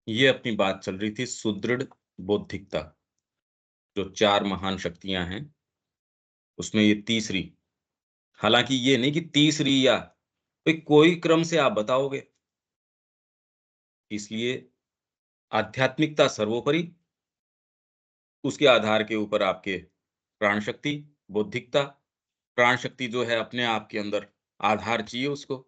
ये अपनी बात चल रही थी सुदृढ़ बौद्धिकता, जो 4 महान शक्तियाँ हैं, उसमें ये तीसरी। हालाँकि ये नहीं कि तीसरी या भई कोई क्रम से आप बताओगे। इसलिए आध्यात्मिकता सर्वोपरि, उसके आधार के ऊपर आपके प्राण शक्ति, बौद्धिकता। प्राण शक्ति जो है अपने आप के अंदर आधार चाहिए उसको।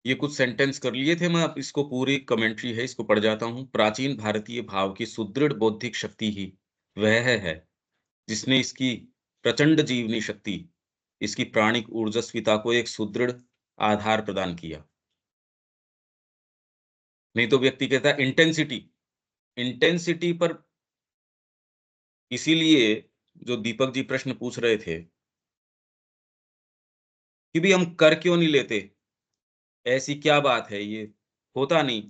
ये कुछ सेंटेंस कर लिए थे, मैं अब इसको पूरी कमेंट्री है, इसको पढ़ जाता हूँ। प्राचीन भारतीय भाव की सुदृढ़ बौद्धिक शक्ति ही वह है जिसने इसकी प्रचंड जीवनी शक्ति, इसकी प्राणिक ऊर्जस्विता को एक सुदृढ़ आधार प्रदान किया। नहीं तो व्यक्ति कहता है इंटेंसिटी, इंटेंसिटी पर इसीलिए जो दीपक जी प्रश्न पूछ रहे थे कि भई हम कर क्यों नहीं लेते? ऐसी क्या बात है ये? होता नहीं,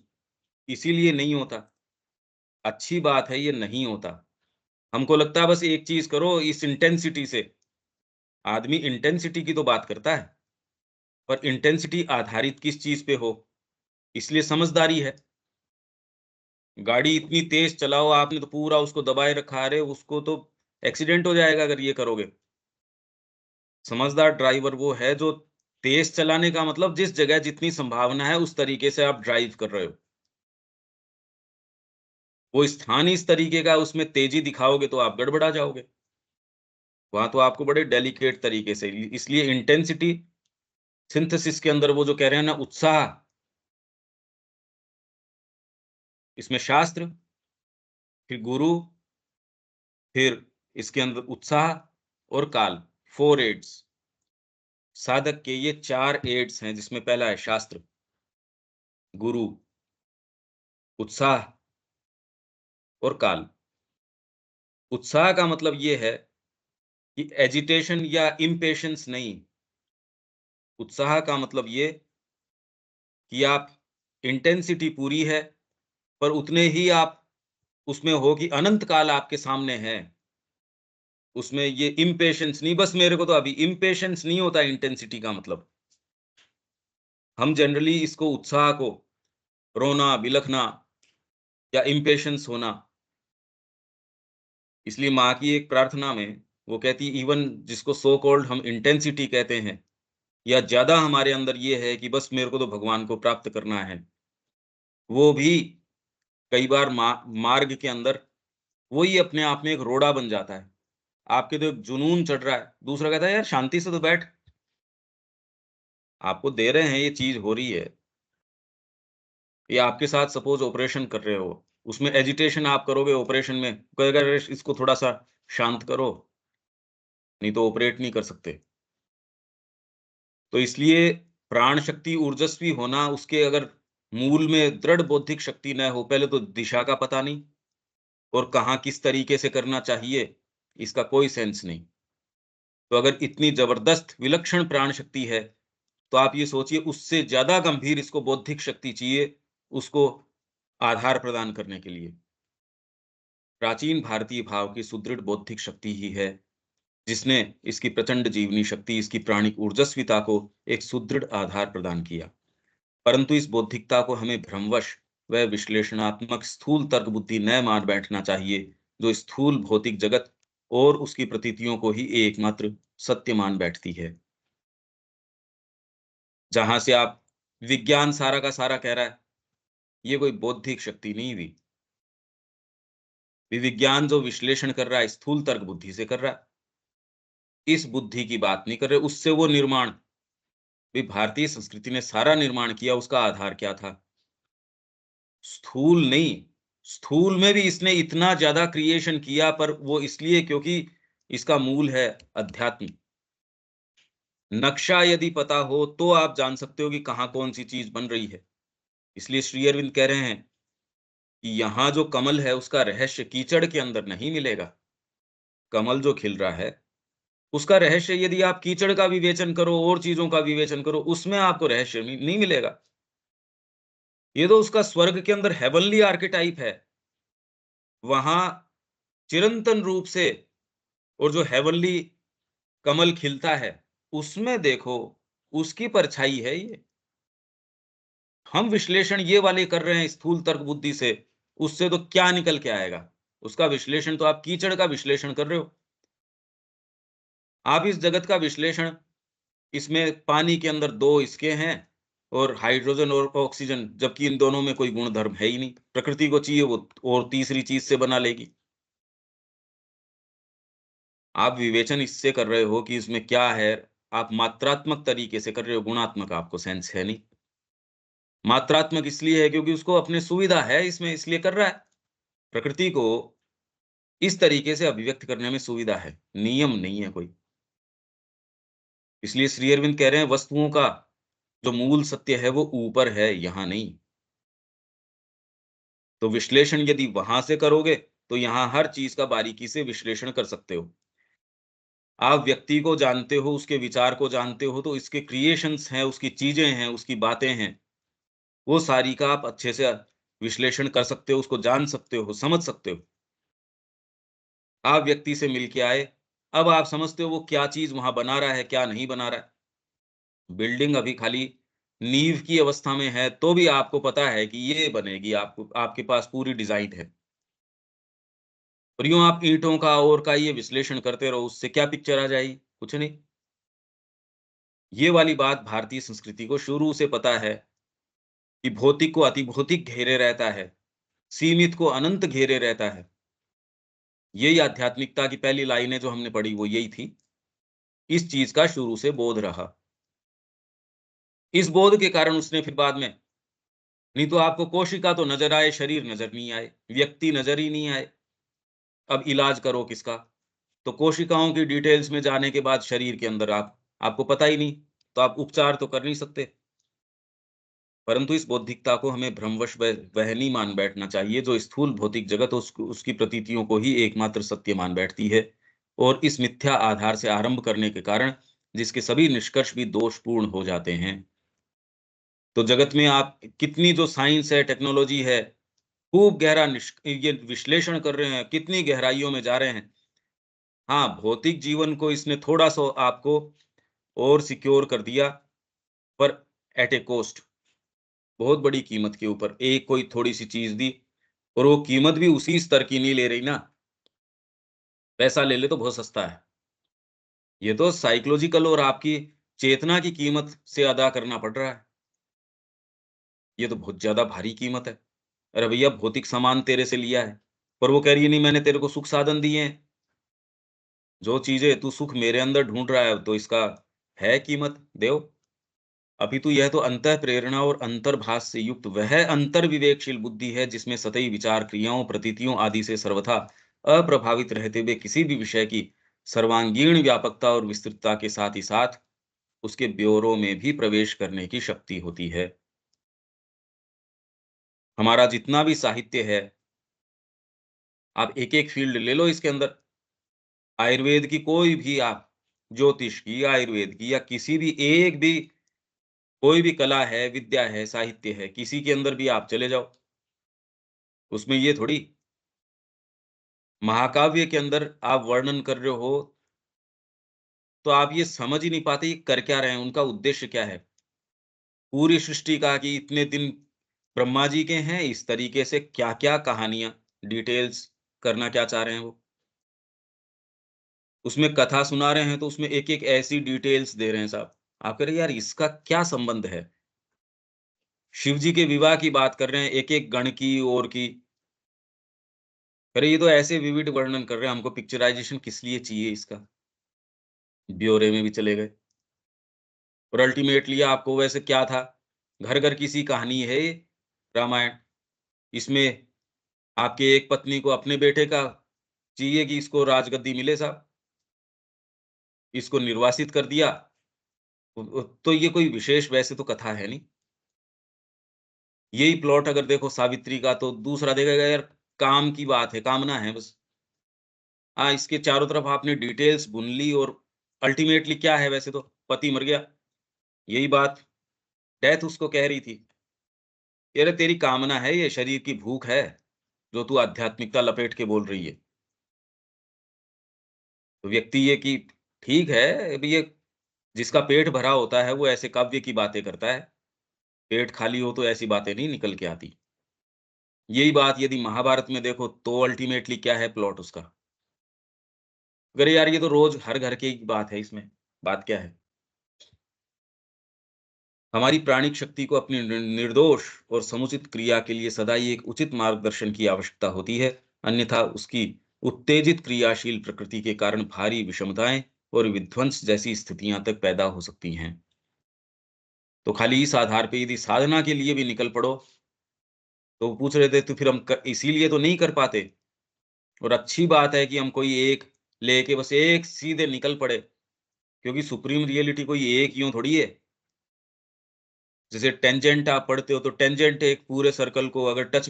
इसीलिए नहीं होता। अच्छी बात है ये नहीं होता। हमको लगता है बस एक चीज़ करो इस इंटेंसिटी से। आदमी इंटेंसिटी की तो बात करता है, पर इंटेंसिटी आधारित किस चीज़ पे हो? इसलिए समझदारी है। गाड़ी इतनी तेज़ चलाओ आपने तो पूरा उसको दबाए रखा है, अरे उसको तो एक्सीडेंट हो जाएगा अगर ये करोगे। समझदार ड्राइवर वो है जो तेज़ चलाने का मतलब जिस जगह जितनी संभावना है उस तरीके से आप ड्राइव कर रहे हो। वो स्थान ही इस तरीके का उसमें तेज़ी दिखाओगे तो आप गड़बड़ा जाओगे। वहाँ तो आपको बड़े डेलिकेट तरीके से इसलिए इंटेंसिटी सिंथेसिस के अंदर वो जो कह रहे हैं ना उत्साह, इसमें शास्त्र, फिर गुरु, फिर इसके अंदर उत्साह और काल, 4 एड्स। साधक के ये 4 एड्स हैं जिसमें पहला है शास्त्र, गुरु, उत्साह और काल। उत्साह का मतलब ये है कि एजिटेशन या इम्पेशंस नहीं। उत्साह का मतलब ये कि आप इंटेंसिटी पूरी है, पर उतने ही आप उसमें हो कि अनंत काल आपके सामने है। उसमें ये इम्पेशंस नहीं, बस मेरे को तो अभी इम्पेशंस नहीं होता इंटेंसिटी का मतलब। हम जनरली इसको उत्साह को रोना, बिलखना या इम्पेशंस होना, इसलिए माँ की एक प्रार्थना में वो कहती इवन जिसको सो कॉल्ड हम इंटेंसिटी कहते हैं या ज़्यादा हमारे अंदर ये है कि बस मेरे को तो भगवान को प्राप्त करना है। वो भी कई बार मार्ग के अंदर वो ही अपने आप में एक रोड़ा बन जाता है। आपके तो एक जुनून चढ़ रहा है, दूसरा कहता है यार शांति से तो बैठ, आपको दे रहे हैं ये चीज़ हो रही है। या आपके साथ सपोज़ ऑपरेशन कर रहे हो, उसमें एजिटेशन आप करोगे ऑपरेशन में, कहेगा अरे इसको थोड़ा-सा शांत करो, नहीं तो ऑपरेट नहीं कर सकते। तो इसलिए प्राण शक्ति ऊर्जस्वी होना, उसके अगर मूल में दृढ़ बौद्धिक शक्ति न हो, पहले तो दिशा का पता नहीं और कहाँ किस तरीके से करना चाहिए, इसका कोई सेंस नहीं। तो अगर इतनी ज़बरदस्त विलक्षण प्राण शक्ति है, तो आप ये सोचिए उससे ज़्यादा गंभीर इसको बौद्धिक शक्ति चाहिए, उसको आधार प्रदान करने के लिए। प्राचीन भारतीय भाव की सुदृढ़ बौद्धिक शक्ति ही है, जिसने इसकी प्रचंड जीवनी शक्ति, इसकी प्राणिक ऊर्जस्विता को एक सुदृढ़ आधार प्रदान किया। परंतु इस बौद्धिकता को हमें भ्रमवश व विश्लेषणात्मक स्थूल तर्क बुद्धि न मान बैठना चाहिए, जो स्थूल भौतिक जगत और उसकी प्रतीतियों को ही एकमात्र सत्य मान बैठती है। जहाँ से आप विज्ञान सारा का सारा कह रहा है, ये कोई बौद्धिक शक्ति नहीं हुई। विज्ञान जो विश्लेषण कर रहा है, स्थूल तर्क बुद्धि से कर रहा है। इस बुद्धि की बात नहीं कर रहे, उससे वो निर्माण भी भारतीय संस्कृति ने सारा निर्माण किया, उसका आधार क्या था? स्थूल नहीं, स्थूल में भी इसने इतना ज़्यादा क्रिएशन किया पर वो इसलिए क्योंकि इसका मूल है अध्यात्म। नक्शा यदि पता हो तो आप जान सकते हो कि कहाँ कौन-सी चीज़ बन रही है। इसलिए श्री अरविंद कह रहे हैं कि यहाँ जो कमल है उसका रहस्य कीचड़ के अंदर नहीं मिलेगा। कमल जो खिल रहा है, उसका रहस्य यदि आप कीचड़ का विवेचन करो और चीज़ों का विवेचन करो, उसमें आपको रहस्य नहीं मिलेगा। ये तो उसका स्वर्ग के अंदर हेवनली आर्केटाइप है। वहाँ चिरंतन रूप से और जो हेवनली कमल खिलता है, उसमें देखो, उसकी परछाई है ये। हम विश्लेषण ये वाले कर रहे हैं स्थूल तर्क बुद्धि से, उससे तो क्या निकल के आएगा? उसका विश्लेषण तो आप कीचड़ का विश्लेषण कर रहे हो। आप इस जगत का विश्लेषण, इसमें पानी के अंदर 2 इसके हैं और हाइड्रोजन और ऑक्सीजन, जबकि इन दोनों में कोई गुण धर्म है ही नहीं। प्रकृति को चाहिए वो और तीसरी चीज़ से बना लेगी। आप विवेचन इससे कर रहे हो कि इसमें क्या है, आप मात्रात्मक तरीके से कर रहे हो, गुणात्मक आपको सेंस है नहीं। मात्रात्मक इसलिए है क्योंकि उसको अपनी सुविधा है इसमें, इसलिए कर रहा है। प्रकृति को इस तरीके से अभिव्यक्त करने में सुविधा है, नियम नहीं है कोई। इसलिए श्री अरविंद कह रहे हैं वस्तुओं का जो मूल सत्य है वो ऊपर है, यहाँ नहीं। तो विश्लेषण यदि वहां से करोगे, तो यहाँ हर चीज का बारीकी से विश्लेषण कर सकते हो। आप व्यक्ति को जानते हो, उसके विचार को जानते हो, तो इसके क्रिएशंस हैं, उसकी चीजें हैं, उसकी बातें हैं, वो सारी का आप अच्छे से विश्लेषण कर सकते हो, उसको जान सकते हो, समझ सकते हो। आप व्यक्ति से मिल के आए, अब आप समझते हो वो क्या चीज़ वहाँ बना रहा है, क्या नहीं बना रहा है। बिल्डिंग अभी खाली नींव की अवस्था में है, तो भी आपको पता है कि ये बनेगी, आपको आपके पास पूरी डिज़ाइन है। और यूँ आप ईंटों का और का ये विश्लेषण करते रहो, उससे क्या पिक्चर आ जाएगी? कुछ नहीं। ये वाली बात भारतीय संस्कृति को शुरू से पता है कि भौतिक को अतिभौतिक घेरे रहता है, सीमित को अनंत घेरे रहता है। यही आध्यात्मिकता की पहली लाइनें जो हमने पढ़ी, वो यही थी। इस चीज़ का शुरू से बोध रहा। इस बोध के कारण उसने फिर बाद में, नहीं तो आपको कोशिका तो नज़र आए, शरीर नज़र नहीं आए, व्यक्ति नज़र ही नहीं आए। अब इलाज करो किसका? तो कोशिकाओं की डिटेल्स में जाने के बाद शरीर के अंदर आपको पता ही नहीं, तो आप उपचार तो कर नहीं सकते। परंतु इस बौद्धिकता को हमें भ्रमवश वह नहीं मान बैठना चाहिए, जो स्थूल भौतिक जगत उसकी प्रतीतियों को ही एकमात्र सत्य मान बैठती है और इस मिथ्या आधार से आरंभ करने के कारण जिसके सभी निष्कर्ष भी दोषपूर्ण हो जाते हैं। तो जगत में आप कितनी जो साइंस है, टेक्नोलॉजी है, खूब गहरा ये विश्लेषण कर रहे हैं, कितनी गहराइयों में जा रहे हैं। हाँ, भौतिक जीवन को इसने थोड़ा-सा आपको और सिक्योर कर दिया, पर एट ए कॉस्ट, बहुत बड़ी कीमत के ऊपर। एक कोई थोड़ी-सी चीज़ दी और वो कीमत भी उसी स्तर की नहीं ले रही ना, पैसा ले ले तो बहुत सस्ता है। ये तो साइकोलॉजिकल और आपकी चेतना की कीमत से अदा करना पड़ रहा है। ये तो बहुत ज़्यादा भारी कीमत है। अरे भैया, भौतिक सामान तेरे से लिया है, पर वो कह रही है नहीं, मैंने तेरे को सुख साधन दिए हैं। जो चीज़ें तू सुख मेरे अंदर ढूँढ रहा है, तो इसका है कीमत, देओ। अपितु यह तो अंतःप्रेरणा और अंतर्भास से युक्त वह अंतर्विवेकशील बुद्धि है, जिसमें सतही विचार, क्रियाओं, प्रतीतियों आदि से सर्वथा अप्रभावित रहते हुए किसी भी विषय की सर्वांगीण व्यापकता और विस्तृतता के साथ ही साथ उसके ब्योरों में भी प्रवेश करने की शक्ति होती है। हमारा जितना भी साहित्य है, आप एक-एक फ़ील्ड ले लो इसके अंदर, आयुर्वेद की कोई भी आप, ज्योतिष की, आयुर्वेद की या किसी भी एक भी, कोई भी कला है, विद्या है, साहित्य है, किसी के अंदर भी आप चले जाओ, उसमें ये थोड़ी, महाकाव्य के अंदर आप वर्णन कर रहे हो, तो आप ये समझ ही नहीं पाते ये कर क्या रहे हैं, उनका उद्देश्य क्या है? पूरी सृष्टि का कि इतने दिन ब्रह्मा जी के हैं, इस तरीके से क्या-क्या कहानियाँ, डिटेल्स करना क्या चाह रहे हैं वो? उसमें कथा सुना रहे हैं, तो उसमें एक-एक ऐसी डिटेल्स दे रहे हैं साहब। आप कह रहे हैं, यार इसका क्या संबंध है? शिव जी के विवाह की बात कर रहे हैं, एक-एक गण की और की। अरे ये तो ऐसे विविड वर्णन कर रहे हैं, हमको पिक्चराइज़ेशन किस लिए चाहिए इसका? ब्यौरे में भी चले गए और अल्टीमेटली आपको वैसे क्या था? घर-घर की सी कहानी है ये, रामायण। इसमें आपके एक पत्नी को अपने बेटे का चाहिए कि इसको राजगद्दी मिले साहब, इसको निर्वासित कर दिया। तो ये कोई विशेष वैसे तो कथा है नहीं। यही प्लॉट अगर देखो सावित्री का, तो दूसरा देखेगा यार, काम की बात है, कामना है बस। इसके चारों तरफ आपने डिटेल्स बुन ली और अल्टीमेटली क्या है वैसे तो? पति मर गया। यही बात डेथ उसको कह रही थी, कि अरे तेरी कामना है, ये शरीर की भूख है, जो तू आध्यात्मिकता लपेट के बोल रही है। तो व्यक्ति ये कि ठीक है, अभी ये जिसका पेट भरा होता है, वो ऐसे काव्य की बातें करता है। पेट खाली हो तो ऐसी बातें नहीं निकल के आती। यही बात यदि महाभारत में देखो तो अल्टीमेटली क्या है प्लॉट उसका? अरे यार ये तो रोज़ हर घर की बात है इसमें, बात क्या है? हमारी प्राणिक शक्ति को अपनी निर्दोष और समुचित क्रिया के लिए सदा ही एक उचित मार्गदर्शन की आवश्यकता होती है, अन्यथा उसकी उत्तेजित क्रियाशील प्रकृति के कारण भारी विषमताएं और विध्वंस जैसी स्थितियां तक पैदा हो सकती हैं। तो खाली इस आधार पे यदि साधना के लिए भी निकल पड़ो, तो वो पूछ रहे थे तो फिर इसीलिए तो नहीं कर पाते। और अच्छी बात है कि हम कोई एक लेके बस एक सीधे निकल पड़े, क्योंकि सुप्रीम रियलिटी कोई एक यूं थोड़ी है। जैसे टेंजेंट आप पढ़ते हो तो टेंजेंट एक पूरे सर्कल को अगर टच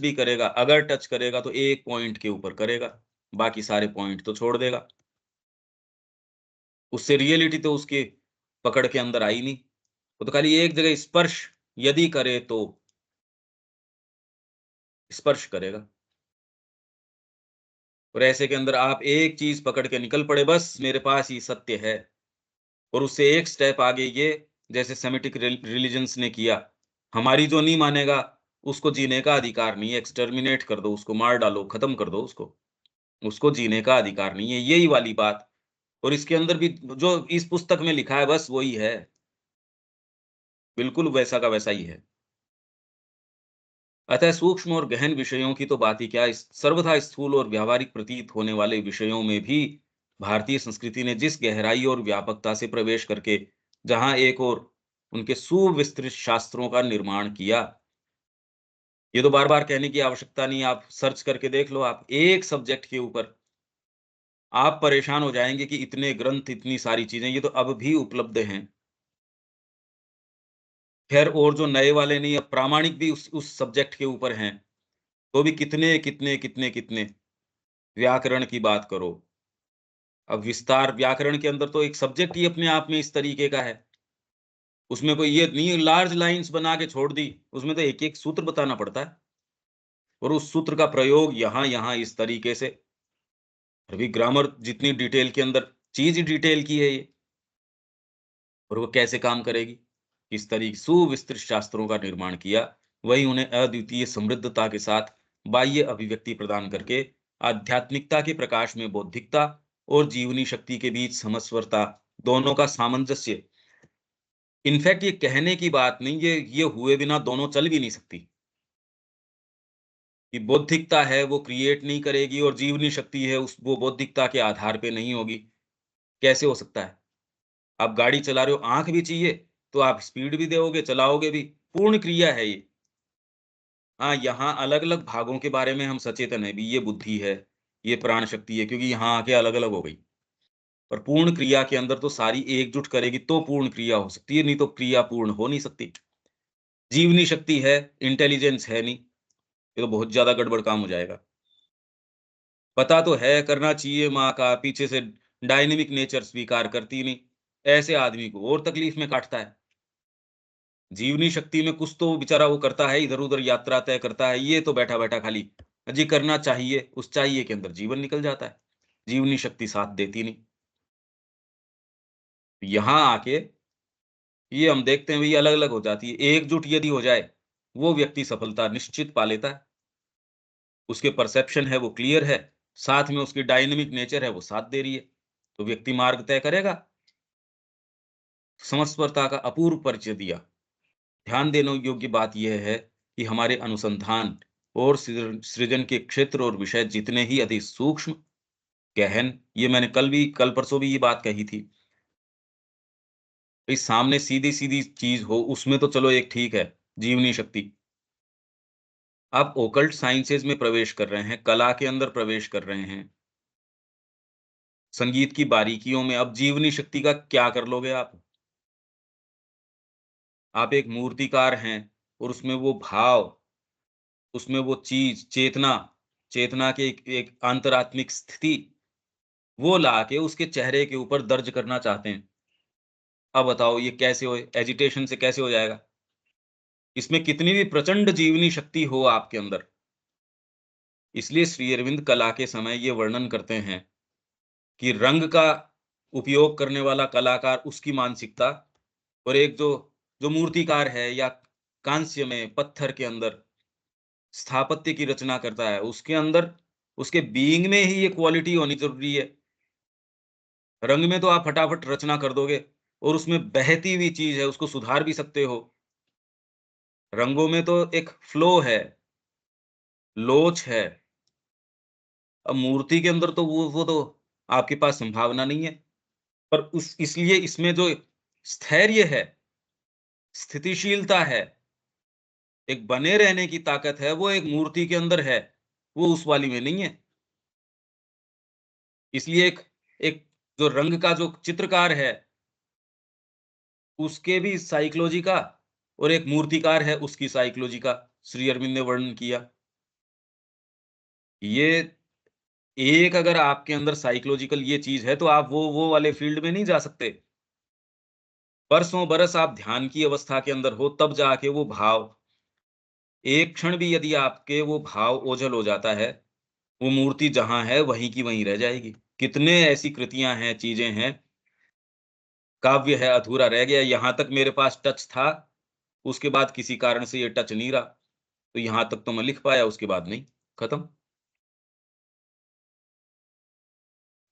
करेगा तो एक पॉइंट के ऊपर करेगा, बाकी सारे पॉइंट तो छोड़ देगा। उससे रियलिटी तो उसके पकड़ के अंदर आई नहीं। वो तो खाली एक जगह स्पर्श यदि करे तो स्पर्श करेगा। और ऐसे के अंदर आप एक चीज पकड़ के निकल पड़े, बस मेरे पास ही सत्य है। और उससे एक स्टेप आगे ये, जैसे सेमिटिक रिलीजन्स ने किया, हमारी जो नहीं मानेगा उसको जीने का अधिकार नहीं है, एक्सटर्मिनेट कर दो उसको, मार डालो, खत्म कर दो उसको जीने का अधिकार नहीं है, यही वाली बात। और इसके अंदर भी जो इस पुस्तक में लिखा है बस वही है, बिल्कुल वैसा का वैसा ही है। अतः सूक्ष्म और गहन विषयों की तो बात ही क्या, इस सर्वथा स्थूल और व्यावहारिक प्रतीत होने वाले विषयों में भी भारतीय संस्कृति ने जिस गहराई और व्यापकता से प्रवेश करके जहां एक और उनके सुविस्तृत शास्त्रों का निर्माण किया, ये तो बार बार कहने की आवश्यकता नहीं, आप सर्च करके देख लो, आप एक सब्जेक्ट के ऊपर आप परेशान हो जाएंगे कि इतने ग्रंथ, इतनी सारी चीजें, ये तो अब भी उपलब्ध हैं। खैर और जो नए वाले नहीं, अब प्रामाणिक भी उस सब्जेक्ट के ऊपर हैं, तो भी कितने व्याकरण की बात करो। अब विस्तार व्याकरण के अंदर तो एक सब्जेक्ट ही अपने आप में इस तरीके का है। उसमें कोई ये नहीं लार्ज लाइन्स बना के छोड़ दी, उसमें तो एक-एक सूत्र बताना पड़ता है और उस सूत्र का प्रयोग यहाँ-यहाँ इस तरीके से। अभी ग्रामर जितनी डिटेल के अंदर चीज़ ही डिटेल की है ये, और वो कैसे काम करेगी? किस तरीके सुविस्तृत शास्त्रों का निर्माण किया, वही उन्हें अद्वितीय समृद्धता के साथ बाह्य अभिव्यक्ति प्रदान करके आध्यात्मिकता के प्रकाश में बौद्धिकता और जीवनी शक्ति के बीच समस्वरता, दोनों का सामंजस्य। इनफैक्ट ये कहने की बात नहीं, ये हुए बिना दोनों चल भी नहीं सकती। कि बौद्धिकता है वो क्रिएट नहीं करेगी और जीवनी शक्ति है उस वो बौद्धिकता के आधार पे नहीं होगी। कैसे हो सकता है? आप गाड़ी चला रहे हो, आँख भी चाहिए, तो आप स्पीड भी दोगे, चलाओगे भी। पूर्ण क्रिया है ये। हाँ, यहाँ अलग-अलग भागों के बारे में हम सचेतन हैं भी, ये बुद्धि है, ये प्राण शक्ति है, क्योंकि यहाँ आके अलग-अलग हो गई। पर पूर्ण क्रिया के अंदर तो सारी एकजुट करेगी तो पूर्ण क्रिया हो सकती है, नहीं तो क्रिया पूर्ण हो नहीं सकती। जीवनी शक्ति है, इंटेलिजेंस है नहीं, ये तो बहुत ज़्यादा गड़बड़ काम हो जाएगा। पता तो है, करना चाहिए माँ का, पीछे से डायनामिक नेचर स्वीकार करती नहीं। ऐसे आदमी को और तकलीफ में काटता है। जीवनी शक्ति में कुछ तो बेचारा वो करता है, इधर-उधर यात्रा तय करता है, ये तो बैठा-बैठा खाली जी करना चाहिए, उस चाहिए के अंदर जीवन निकल जाता है। जीवनी शक्ति साथ देती नहीं। यहाँ आके ये हम देखते हैं, ये अलग-अलग हो जाती है। एकजुट यदि हो जाए, वो व्यक्ति सफलता निश्चित पा लेता है। उसके परसेप्शन है वो क्लियर है, साथ में उसकी डायनामिक नेचर है वो साथ दे रही है, तो व्यक्ति मार्ग तय करेगा। समस्वरता का अपूर्व परिचय दिया। ध्यान देने योग्य बात यह है कि हमारे अनुसंधान और सृजन के क्षेत्र और विषय जितने ही अधिक सूक्ष्म, गहन, ये मैंने कल परसों भी ये बात कही थी। इस सामने सीधी-सीधी चीज़ हो, उसमें तो चलो एक ठीक है, जीवनी शक्ति। आप ओकल्ट साइंसेज़ में प्रवेश कर रहे हैं, कला के अंदर प्रवेश कर रहे हैं, संगीत की बारीकियों में, अब जीवनी शक्ति का क्या कर लोगे आप? आप एक मूर्तिकार हैं और उसमें वो भाव, उसमें वो चीज़, चेतना के एक अंतरात्मिक स्थिति, वो लाके उसके चेहरे के ऊपर दर्ज करना चाहते हैं। अब बताओ ये कैसे हो, एजिटेशन से कैसे हो जाएगा? इसमें कितनी भी प्रचंड जीवनी शक्ति हो आपके अंदर, इसलिए श्री अरविंद कला के समय ये वर्णन करते हैं कि रंग का उपयोग करने वाला कलाकार, उसकी मानसिकता, और एक जो जो मूर्तिकार है या कांस्य में, पत्थर के अंदर स्थापत्य की रचना करता है, उसके अंदर उसके बीइंग में ही ये क्वालिटी होनी ज़रूरी है। रंग में तो आप फटाफट रचना कर दोगे और उसमें बहती हुई चीज़ है, उसको सुधार भी सकते हो। रंगों में तो एक फ्लो है, लोच है। अब मूर्ति के अंदर तो वो तो आपके पास संभावना नहीं है। पर उस इसलिए इसमें जो स्थैर्य है, स्थितिशीलता है, एक बने रहने की ताकत है, वो एक मूर्ति के अंदर है, वो उस वाली में नहीं है। इसलिए एक एक जो रंग का जो चित्रकार है, उसके भी साइकोलॉजी का और एक मूर्तिकार है, उसकी साइकोलॉजी का श्री अरविंद ने वर्णन किया। ये एक अगर आपके अंदर साइकोलॉजिकल ये चीज़ है, तो आप वो वाले फ़ील्ड में नहीं जा सकते। बरसों बरस आप ध्यान की अवस्था के अंदर हो, तब जाके वो भाव एक क्षण भी यदि आपके वो भाव ओझल हो जाता है, वो मूर्ति जहाँ है, वहीं की वहीं रह जाएगी। कितने ऐसी कृतियाँ हैं, चीज़ें हैं, काव्य है अधूरा रह गया, यहाँ तक मेरे पास टच था, उसके बाद किसी कारण से ये टच नहीं रहा। तो यहाँ तक तो मैं लिख पाया, उसके बाद नहीं, खत्म।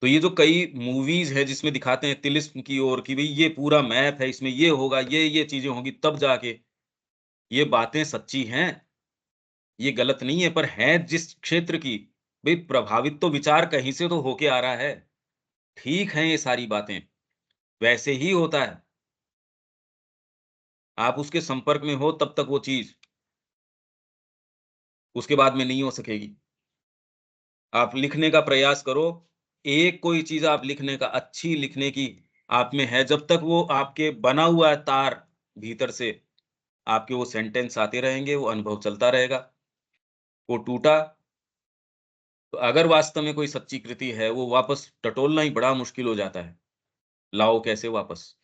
तो ये जो कई मूवीज़ हैं जिसमें दिखाते हैं तिलिस्म की ओर कि भई ये पूरा मैप है, इसमें ये होगा, ये चीज़ें होंगी तब जाके, ये बातें सच्ची हैं, ये गलत नहीं है, पर हैं जिस क्षेत्र की, भई प्रभावित तो विचार कहीं से तो होके आ रहा है। ठीक हैं ये सारी बातें, वैसे ही होता है। आप उसके संपर्क में हो तब तक वो चीज़, उसके बाद में नहीं हो सकेगी। आप लिखने का प्रयास करो, एक कोई चीज़ आप लिखने का अच्छी लिखने की आप में है, जब तक वो आपके बना हुआ है तार भीतर से, आपके वो सेंटेंस आते रहेंगे, वो अनुभव चलता रहेगा। वो टूटा, तो अगर वास्तव में कोई सच्ची कृति है, वो वापस टटोलना ही बड़ा मुश्किल हो जाता है। लाओ कैसे वापस?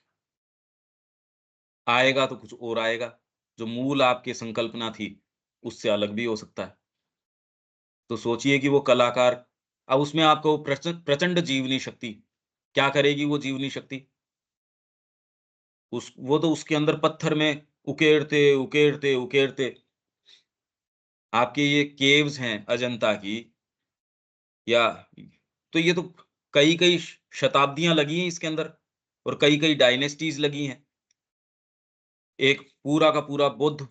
आएगा तो कुछ और आएगा, जो मूल आपकी संकल्पना थी, उससे अलग भी हो सकता है। तो सोचिए कि वो कलाकार, अब उसमें आपको प्रचंड जीवनी शक्ति, क्या करेगी वो जीवनी शक्ति? वो तो उसके अंदर पत्थर में उकेरते, उकेरते, उकेरते आपके ये केव्स हैं अजंता की, या तो ये तो कई-कई शताब्दियाँ लगी हैं इसके अंदर और कई-कई डायनेस्टीज़ लगी हैं। एक पूरा का पूरा बुद्ध,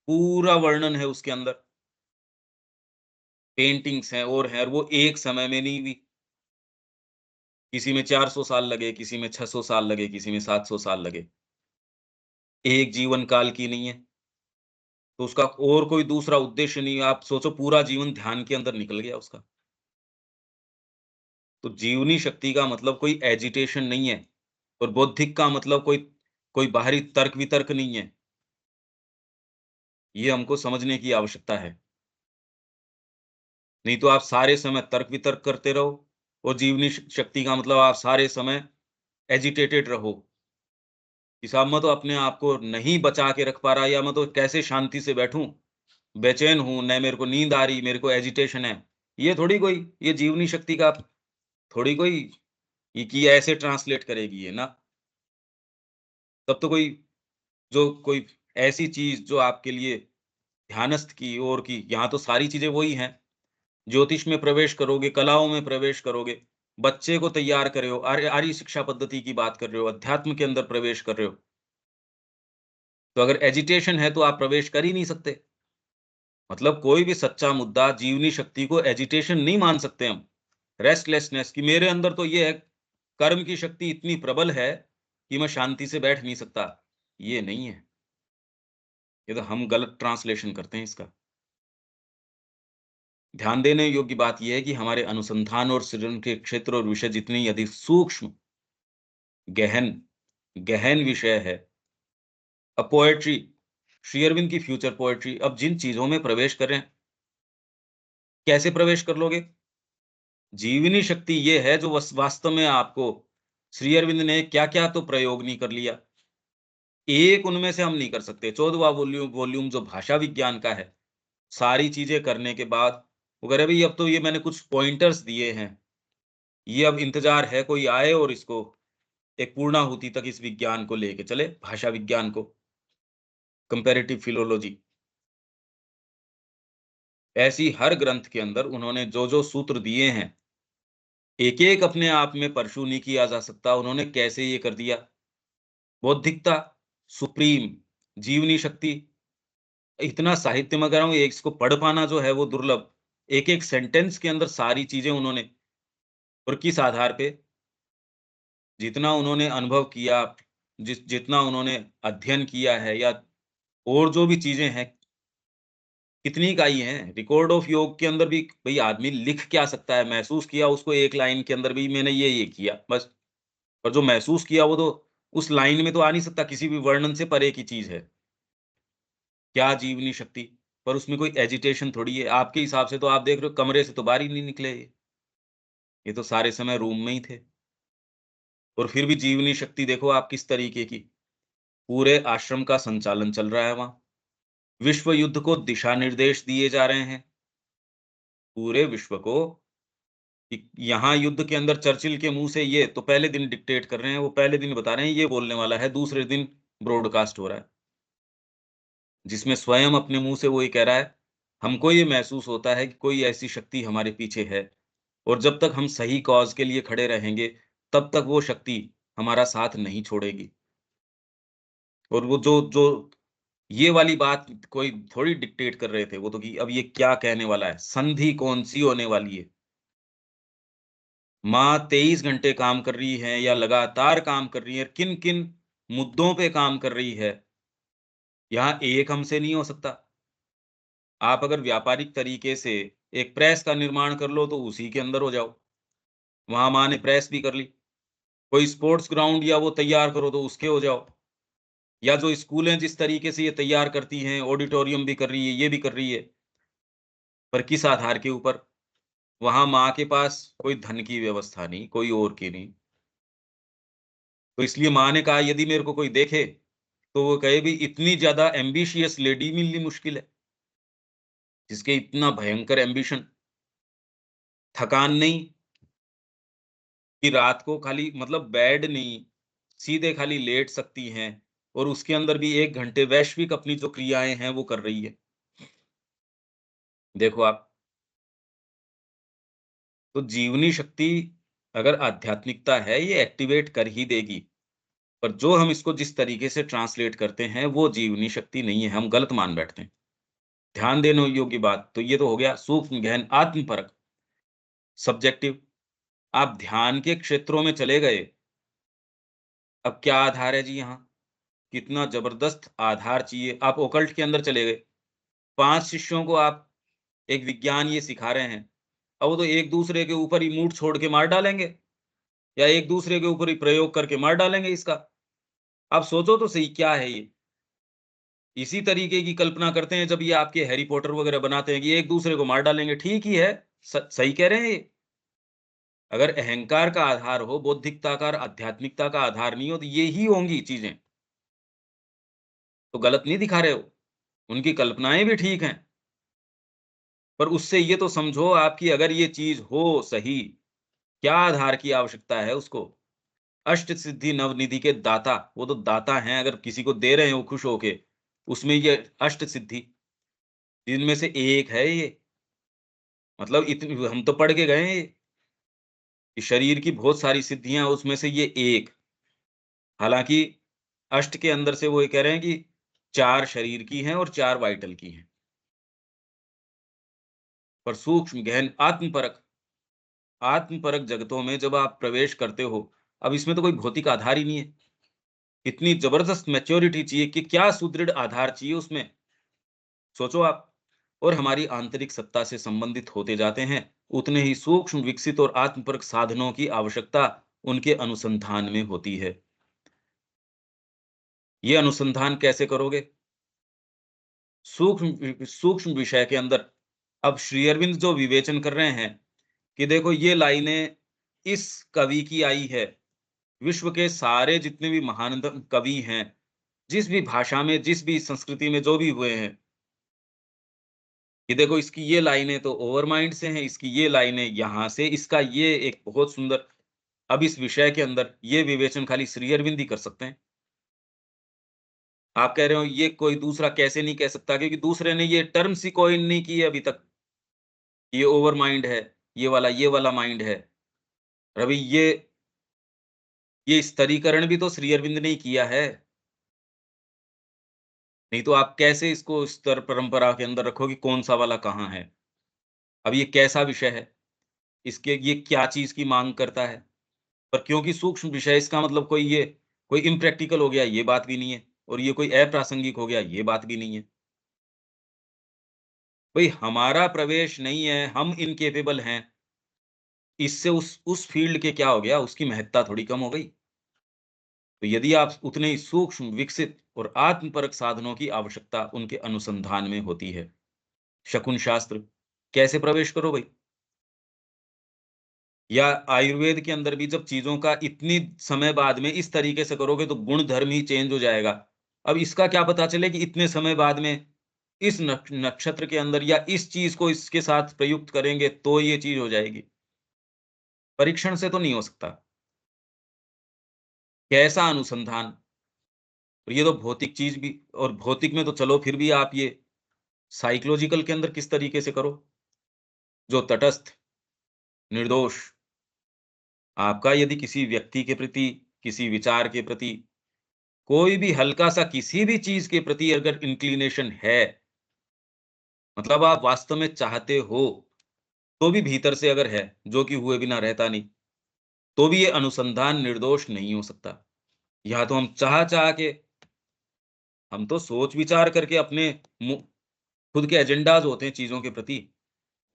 पूरा वर्णन है उसके अंदर, पेंटिंग्स हैं और वो एक समय में नहीं हुई। किसी में 400 साल लगे, किसी में 600 साल लगे, किसी में 700 साल लगे। एक जीवन काल की नहीं है, तो उसका और कोई दूसरा उद्देश्य नहीं है। आप सोचो पूरा जीवन ध्यान के अंदर निकल गया उसका। तो जीवनी शक्ति का मतलब कोई एजिटेशन नहीं है और बौद्धिक का मतलब कोई कोई बाहरी तर्क-वितर्क नहीं है। ये हमको समझने की आवश्यकता है। नहीं तो आप सारे समय तर्क-वितर्क करते रहो और जीवनी शक्ति का मतलब आप सारे समय एजिटेटेड रहो। कि साहब मैं तो अपने आप को नहीं बचा के रख पा रहा, या मैं तो कैसे शांति से बैठूँ? बेचैन हूँ, न मेरे को नींद आ रही, मेरे को एजिटेशन है। ये थोड़ी कोई ये जीवनी शक्ति का थोड़ी कोई ये कि ऐसे ट्रांसलेट करेगी ये ना। तब तो कोई ऐसी चीज़ जो आपके लिए ध्यानस्थ की ओर की, यहाँ तो सारी चीज़ें वही हैं। ज्योतिष में प्रवेश करोगे, कलाओं में प्रवेश करोगे, बच्चे को तैयार कर रहे हो, आर्य आर्य शिक्षा पद्धति की बात कर रहे हो, अध्यात्म के अंदर प्रवेश कर रहे हो। तो अगर एजिटेशन है तो आप प्रवेश कर ही नहीं सकते। मतलब कोई भी सच्चा मुद्दा जीवनी शक्ति को एजिटेशन नहीं मान सकते हम। रेस्टलेसनेस कि मेरे अंदर तो ये है, कर्म की शक्ति इतनी प्रबल है कि मैं शांति से बैठ नहीं सकता। ये नहीं है। ये तो हम गलत ट्रांसलेशन करते हैं इसका। ध्यान देने योग्य बात ये है कि हमारे अनुसंधान और सृजन के क्षेत्र और विषय जितनी अधिक सूक्ष्म, गहन गहन विषय है। अब पोएट्री, श्री अरविंद की फ्यूचर पोएट्री, अब जिन चीज़ों में प्रवेश कर रहे हैं, कैसे प्रवेश कर लोगे? जीवनी शक्ति ये है जो वास्तव में आपको श्री अरविंद ने क्या-क्या तो प्रयोग नहीं कर लिया। एक उनमें से हम नहीं कर सकते। 14वाँ वॉल्यूम वॉल्यूम जो भाषा विज्ञान का है, सारी चीज़ें करने के बाद वो कह रहे भई अब तो ये मैंने कुछ पॉइंटर्स दिए हैं। ये अब इंतज़ार है कोई आए और इसको एक पूर्णाहुति तक इस विज्ञान को लेके चले, भाषा विज्ञान को। Comparative philology. ऐसी हर ग्रंथ के अंदर उन्होंने जो-जो सूत्र दिए हैं, एक-एक अपने आप में परशु नहीं किया जा सकता, उन्होंने कैसे ये कर दिया। बौद्धिकता, सुप्रीम, जीवनी शक्ति, इतना साहित्य में अगर हम एक इसको पढ़ पाना जो है वो दुर्लभ। एक-एक सेंटेंस के अंदर सारी चीज़ें उन्होंने और किस आधार पे, जितना उन्होंने अनुभव किया, जितना उन्होंने अध्ययन किया है या और जो भी चीज़ें हैं, कितनी इकाई हैं। रिकॉर्ड ऑफ योग के अंदर भी भई आदमी लिख क्या सकता है, महसूस किया उसको एक लाइन के अंदर भी मैंने ये किया, बस। और जो महसूस किया वो तो उस लाइन में तो आ नहीं सकता, किसी भी वर्णन से परे की चीज़ है। क्या जीवनी शक्ति, पर उसमें कोई एजिटेशन थोड़ी है। आपके हिसाब से तो आप देख रहे हो कमरे से तो बाहर ही नहीं निकले ये तो सारे समय रूम में ही थे। और फिर भी जीवनी शक्ति देखो आप किस तरीके की, पूरे आश्रम का संचालन चल रहा है वहाँ। विश्व युद्ध को दिशा निर्देश दिए जा रहे हैं, पूरे विश्व को, कि यहाँ युद्ध के अंदर चर्चिल के मुँह से ये तो पहले दिन डिक्टेट कर रहे हैं, वो पहले दिन बता रहे हैं ये बोलने वाला है, दूसरे दिन ब्रॉडकास्ट हो रहा है। जिसमें स्वयं अपने मुँह से वो ये कह रहा है, हमको ये महसूस होता है कि कोई ऐसी शक्ति हमारे पीछे है और जब तक हम सही कॉज़ के लिए खड़े रहेंगे, तब तक वो शक्ति हमारा साथ नहीं छोड़ेगी। और वो जो जो ये वाली बात कोई थोड़ी डिक्टेट कर रहे थे, वो तो कि अब ये क्या कहने वाला है, संधि कौन-सी होने वाली है। माँ 23 घंटे काम कर रही हैं या लगातार काम कर रही है, किन-किन मुद्दों पे काम कर रही है, यहाँ एक हमसे नहीं हो सकता। आप अगर व्यापारिक तरीके से एक प्रेस का निर्माण कर लो, तो उसी के अंदर हो जाओ। वहाँ माँ ने प्रेस भी कर ली। कोई स्पोर्ट्स ग्राउंड या वो तैयार करो, तो उसके हो जाओ। या जो स्कूलें जिस तरीके से ये तैयार करती हैं, ऑडिटोरियम भी कर रही है, ये भी कर रही है, पर किस आधार के ऊपर? वहाँ माँ के पास कोई धन की व्यवस्था नहीं, कोई और की नहीं। तो इसलिए माँ ने कहा यदि मेरे को कोई देखे, तो वो कहे भी इतनी ज़्यादा एम्बिशियस लेडी मिलनी मुश्किल है, जिसके इतना भयंकर एम्बिशन, थकान नहीं, कि रात को खाली मतलब बेड नहीं, सीधे खाली लेट सकती हैं और उसके अंदर भी 1 घंटे वैश्विक अपनी जो क्रियाएँ हैं, वो कर रही है। देखो आप, तो जीवनी शक्ति अगर आध्यात्मिकता है, ये एक्टिवेट कर ही देगी। पर जो हम इसको जिस तरीके से ट्रांसलेट करते हैं, वो जीवनी शक्ति नहीं है, हम गलत मान बैठते हैं। ध्यान देने योग्य बात, तो ये तो हो गया सूक्ष्म गहन आत्म-परख, सब्जेक्टिव। आप ध्यान के क्षेत्रों में चले गए, अब क्या आधार है जी यहाँ? कितना ज़बरदस्त आधार चाहिए। आप ओकल्ट के अंदर चले गए, 5 शिष्यों को आप एक विज्ञान ये सिखा रहे हैं। अब वो तो एक-दूसरे के ऊपर ही मूठ छोड़ के मार डालेंगे या एक-दूसरे के ऊपर ही प्रयोग करके मार डालेंगे इसका। आप सोचो तो सही क्या है ये? इसी तरीके की कल्पना करते हैं जब ये आपके हैरी पॉटर वगैरह बनाते हैं कि एक-दूसरे को मार डालेंगे, ठीक ही है, सही कह रहे हैं ये। अगर अहंकार का आधार हो, बौद्धिकता का और आध्यात्मिकता का आधार नहीं हो, तो ये ही होंगी चीज़ें। तो गलत नहीं दिखा रहे हो, उनकी कल्पनाएँ भी ठीक हैं, पर उससे ये तो समझो आपकी अगर ये चीज़ हो सही, क्या आधार की आवश्यकता है उसको? अष्ट सिद्धि नवनिधि के दाता, वो तो दाता हैं, अगर किसी को दे रहे हो खुश होके, उसमें ये अष्ट सिद्धि, जिनमें से एक है ये। मतलब इतनी हम तो पढ़ के गए हैं ये, कि शरीर की बहुत सारी सिद्धियाँ हैं, उसमें से ये एक। हालाँकि अष्ट के अंदर से वो ये कह रहे हैं कि 4 शरीर की हैं और 4 वाइटल की हैं। पर सूक्ष्म गहन आत्म-परक जगतों में जब आप प्रवेश करते हो, अब इसमें तो कोई भौतिक आधार ही नहीं है। इतनी ज़बरदस्त मैच्योरिटी चाहिए कि क्या सुदृढ़ आधार चाहिए उसमें, सोचो आप। और हमारी आंतरिक सत्ता से संबंधित होते जाते हैं, उतने ही सूक्ष्म, विकसित और आत्मपरक साधनों की आवश्यकता उनके अनुसंधान में होती है। ये अनुसंधान कैसे करोगे? सूक्ष्म विषय के अंदर। अब श्री अरविंद जो विवेचन कर रहे हैं कि देखो ये लाइनें इस कवि की आई है, विश्व के सारे जितने भी महानतम कवि हैं, जिस भी भाषा में, जिस भी संस्कृति में जो भी हुए हैं, कि देखो इसकी ये लाइनें तो ओवरमाइंड से हैं, इसकी ये लाइनें यहाँ से, इसका ये एक बहुत सुंदर। अब इस विषय के अंदर ये विवेचन खाली श्री अरविंद ही कर सकते हैं। आप कह रहे हो ये कोई दूसरा कैसे नहीं कह सकता, क्योंकि दूसरे ने ये टर्म्स ही कॉइन नहीं की है अभी तक। ये ओवर माइंड है, ये वाला माइंड है। रवि, ये स्तरीकरण भी तो श्री अरविंद ने ही किया है। नहीं तो आप कैसे इसको स्तर परंपरा के अंदर रखोगे, कौन-सा वाला कहाँ है? अब ये कैसा विषय है? इसके ये क्या चीज़ की माँग करता है? पर क्योंकि सूक्ष्म विषय, इसका मतलब कोई इम्प्रैक्टिकल हो गया, ये बात भी नहीं है, और ये कोई अप्रासंगिक हो गया, ये बात भी नहीं है। भई हमारा प्रवेश नहीं है, हम इनकेपेबल हैं, इससे उस फ़ील्ड के क्या हो गया, उसकी महत्ता थोड़ी कम हो गई। तो यदि आप उतने ही सूक्ष्म, विकसित और आत्मपरक साधनों की आवश्यकता उनके अनुसंधान में होती है। शकुन शास्त्र, कैसे प्रवेश करो भई? या आयुर्वेद के अंदर भी जब चीज़ों का इतनी समय बाद में इस तरीके से करोगे तो गुण धर्म ही चेंज हो जाएगा। अब इसका क्या पता चले कि इतने समय बाद में इस नक्षत्र के अंदर या इस चीज़ को इसके साथ प्रयुक्त करेंगे तो ये चीज़ हो जाएगी। परीक्षण से तो नहीं हो सकता। कैसा अनुसंधान? और ये तो भौतिक चीज़ भी, और भौतिक में तो चलो फिर भी आप ये साइकोलॉजिकल के अंदर किस तरीके से करो? जो तटस्थ, निर्दोष, आपका यदि किसी व्यक्ति के प्रति, किसी विचार के प्रति, कोई भी हल्का-सा किसी भी चीज़ के प्रति अगर इंक्लिनेशन है, मतलब आप वास्तव में चाहते हो, तो भी भीतर से अगर है, जो कि हुए बिना रहता नहीं, तो भी ये अनुसंधान निर्दोष नहीं हो सकता। या तो हम तो सोच-विचार करके अपने मु खुद के एजेंडाज़ होते हैं चीज़ों के प्रति,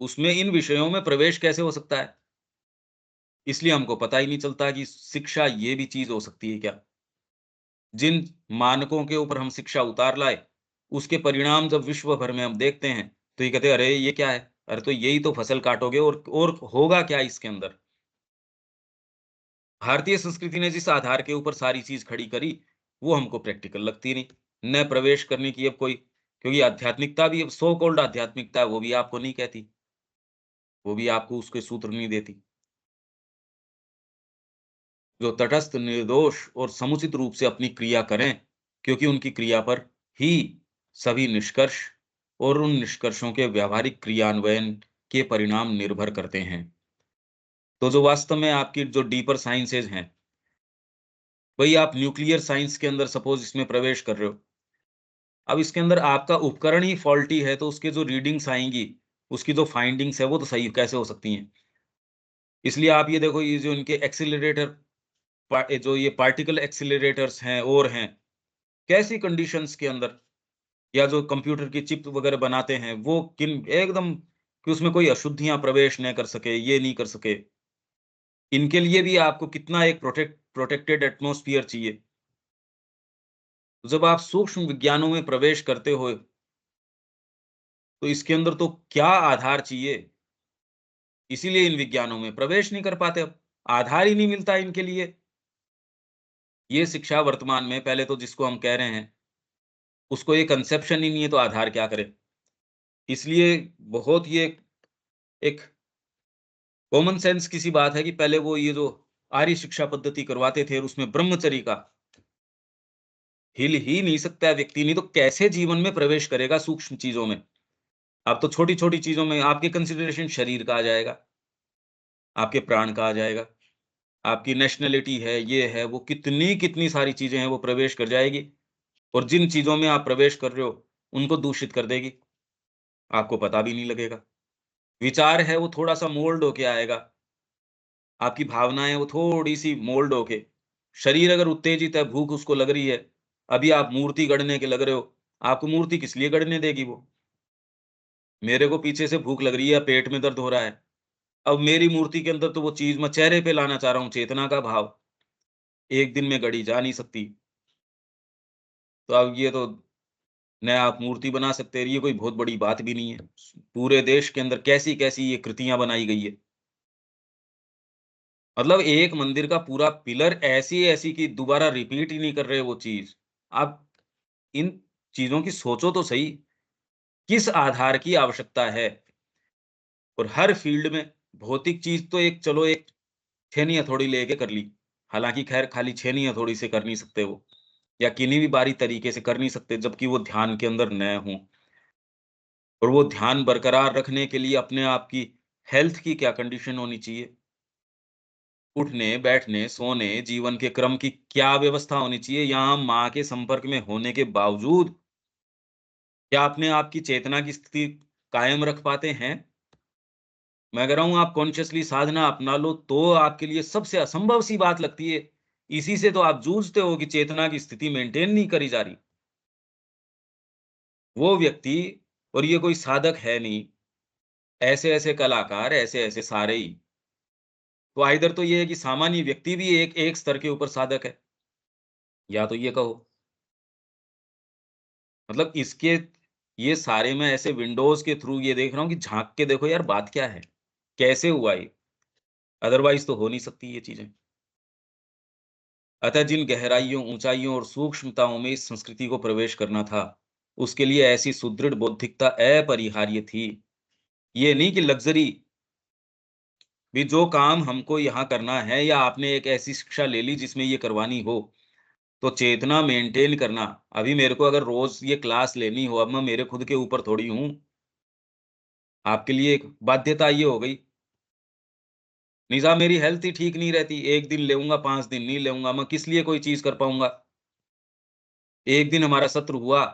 उसमें इन विषयों में प्रवेश कैसे हो सकता है? इसलिए हमको पता ही नहीं चलता कि शिक्षा ये भी चीज़ हो सकती है क्या? जिन मानकों के ऊपर हम शिक्षा उतार लाए, उसके परिणाम जब विश्व भर में हम देखते हैं, तो ये कहते हैं, "अरे! ये क्या है? अरे! तो यही तो फसल काटोगे, और होगा क्या इसके अंदर?" भारतीय संस्कृति ने जिस आधार के ऊपर सारी चीज़ खड़ी करी, वो हमको प्रैक्टिकल लगती नहीं। न प्रवेश करने की अब कोई, क्योंकि आध्यात्मिकता भी अब सो कॉल्ड आध्यात्मिकता है, वो भी आपको नहीं कहती, वो भी आपको उसके सूत्र नहीं देती। जो तटस्थ, निर्दोष और समुचित रूप से अपनी क्रिया करें, क्योंकि उनकी क्रिया पर ही सभी निष्कर्ष और उन निष्कर्षों के व्यावहारिक क्रियान्वयन के परिणाम निर्भर करते हैं। तो जो वास्तव में आपकी जो डीपर साइंसेज़ हैं, वही आप न्यूक्लियर साइंस के अंदर सपोज़ इसमें प्रवेश कर रहे हो। अब इसके अंदर आपका उपकरण ही फ़ॉल्टी है, तो उसके जो रीडिंग्स आएँगी, उसकी जो फाइंडिंग्स है, वो तो सही कैसे हो सकती हैं? इसलिए आप ये देखो, ये जो इनके एक्सेलरेटर जो ये पार्टिकल एक्सेलरेटर्स हैं और हैं, कैसी कंडीशंस के अंदर, या जो कंप्यूटर की चिप वगैरह बनाते हैं, वो किन एकदम कि उसमें कोई अशुद्धियाँ प्रवेश न कर सके, ये नहीं कर सके। इनके लिए भी आपको कितना एक प्रोटेक्टेड एटमॉस्फियर चाहिए। तो जब आप सूक्ष्म विज्ञानों में प्रवेश करते हो, तो इसके अंदर तो क्या आधार चाहिए, इसीलिए इन विज्ञानों में प्रवेश नहीं कर पाते अब। आधार ही नहीं मिलता इनके लिए। ये शिक्षा वर्तमान में, पहले तो जिसको हम कह रहे हैं, उसको ये कंसेप्शन ही नहीं है, तो आधार क्या करे? इसलिए बहुत ये एक कॉमन सेंस की सी बात है कि पहले वो ये जो आर्य शिक्षा पद्धति करवाते थे, और उसमें ब्रह्मचर्य का हिल ही नहीं सकता है व्यक्ति, नहीं तो कैसे जीवन में प्रवेश करेगा सूक्ष्म चीज़ों में? अब तो छोटी-छोटी चीज़ों में आपके कंसिडरेशन शरीर का आ जाएगा, आपके प्राण का आ जाएगा, आपकी नेशनैलिटी है, ये है, वो कितनी-कितनी सारी चीज़ें हैं, वो प्रवेश कर जाएगी, और जिन चीज़ों में आप प्रवेश कर रहे हो, उनको दूषित कर देगी, आपको पता भी नहीं लगेगा। विचार है वो थोड़ा-सा मोल्ड होके आएगा, आपकी भावनाएँ वो थोड़ी-सी मोल्ड होके, शरीर अगर उत्तेजित है, भूख उसको लग रही है, अभी आप मूर्ति गढ़ने के लग रहे हो, आपको मूर्ति किस लिए गढ़ने देगी वो? मेरे को पीछे से भूख लग रही है, पेट में दर्द हो रहा है, अब मेरी मूर्ति के अंदर तो वो चीज़ मैं चेहरे पे लाना चाह रहा हूँ, चेतना का भाव, एक दिन में गढ़ी जा नहीं सकती। तो अब ये तो न आप मूर्ति बना सकते हैं, ये कोई बहुत बड़ी बात भी नहीं है। पूरे देश के अंदर कैसी-कैसी ये कृतियाँ बनाई गई है। मतलब एक मंदिर का पूरा पिलर ऐसी-ऐसी कि दोबारा रिपीट ही नहीं कर रहे वो चीज़। आप इन चीज़ों की सोचो तो सही, किस आधार की आवश्यकता है? और हर फ़ील्ड में भौतिक चीज़ तो एक, चलो एक छेनी हथौड़ी लेके कर ली। हालाँकि ख़ैर खाली छेनी हथौड़ी से कर नहीं सकते वो। या किन्हीं भी बारी तरीके से कर नहीं सकते जबकि वो ध्यान के अंदर नए हों। और वो ध्यान बरकरार रखने के लिए अपने आप की हेल्थ की क्या कंडीशन होनी चाहिए? उठने, बैठने, सोने, जीवन के क्रम की क्या व्यवस्था होनी चाहिए? यहाँ हम माँ के संपर्क में होने के बावजूद क्या अपने आप की चेतना की स्थिति कायम रख पाते हैं? मैं कह रहा हूँ आप कॉन्शियसली साधना अपना लो तो आपके लिए सबसे असंभव सी बात लगती है। इसी से तो आप जूझते हो कि चेतना की स्थिति मेंटेन नहीं करी जा रही। वो व्यक्ति और ये कोई साधक है नहीं, ऐसे-ऐसे कलाकार, ऐसे-ऐसे सारे ही। तो आइदर तो ये है कि सामान्य व्यक्ति भी एक एक स्तर के ऊपर साधक है, या तो ये कहो। मतलब इसके ये सारे मैं ऐसे विंडोज़ के थ्रू ये देख रहा हूँ कि झाँक के देखो यार बात क्या है? कैसे हुआ ये? अदरवाइज़ तो हो नहीं सकती ये चीज़ें। अतः जिन गहराइयों, ऊँचाइयों और सूक्ष्मताओं में इस संस्कृति को प्रवेश करना था, उसके लिए ऐसी सुदृढ़ बौद्धिकता अपरिहार्य थी। ये नहीं कि लग्ज़री भी जो काम हमको यहाँ करना है या आपने एक ऐसी शिक्षा ले ली जिसमें ये करवानी हो, तो चेतना मेंटेन करना, अभी मेरे को अगर रोज़ ये क्लास लेनी हो, अब मैं मेरे खुद के ऊपर थोड़ी हूँ, आपके लिए एक बाध्यता ये हो गई, नहीं साहब मेरी हेल्थ ही ठीक नहीं रहती, 1 दिन लेऊँगा, 5 दिन नहीं लेऊँगा, मैं किस लिए कोई चीज़ कर पाऊँगा? एक दिन हमारा सत्र हुआ,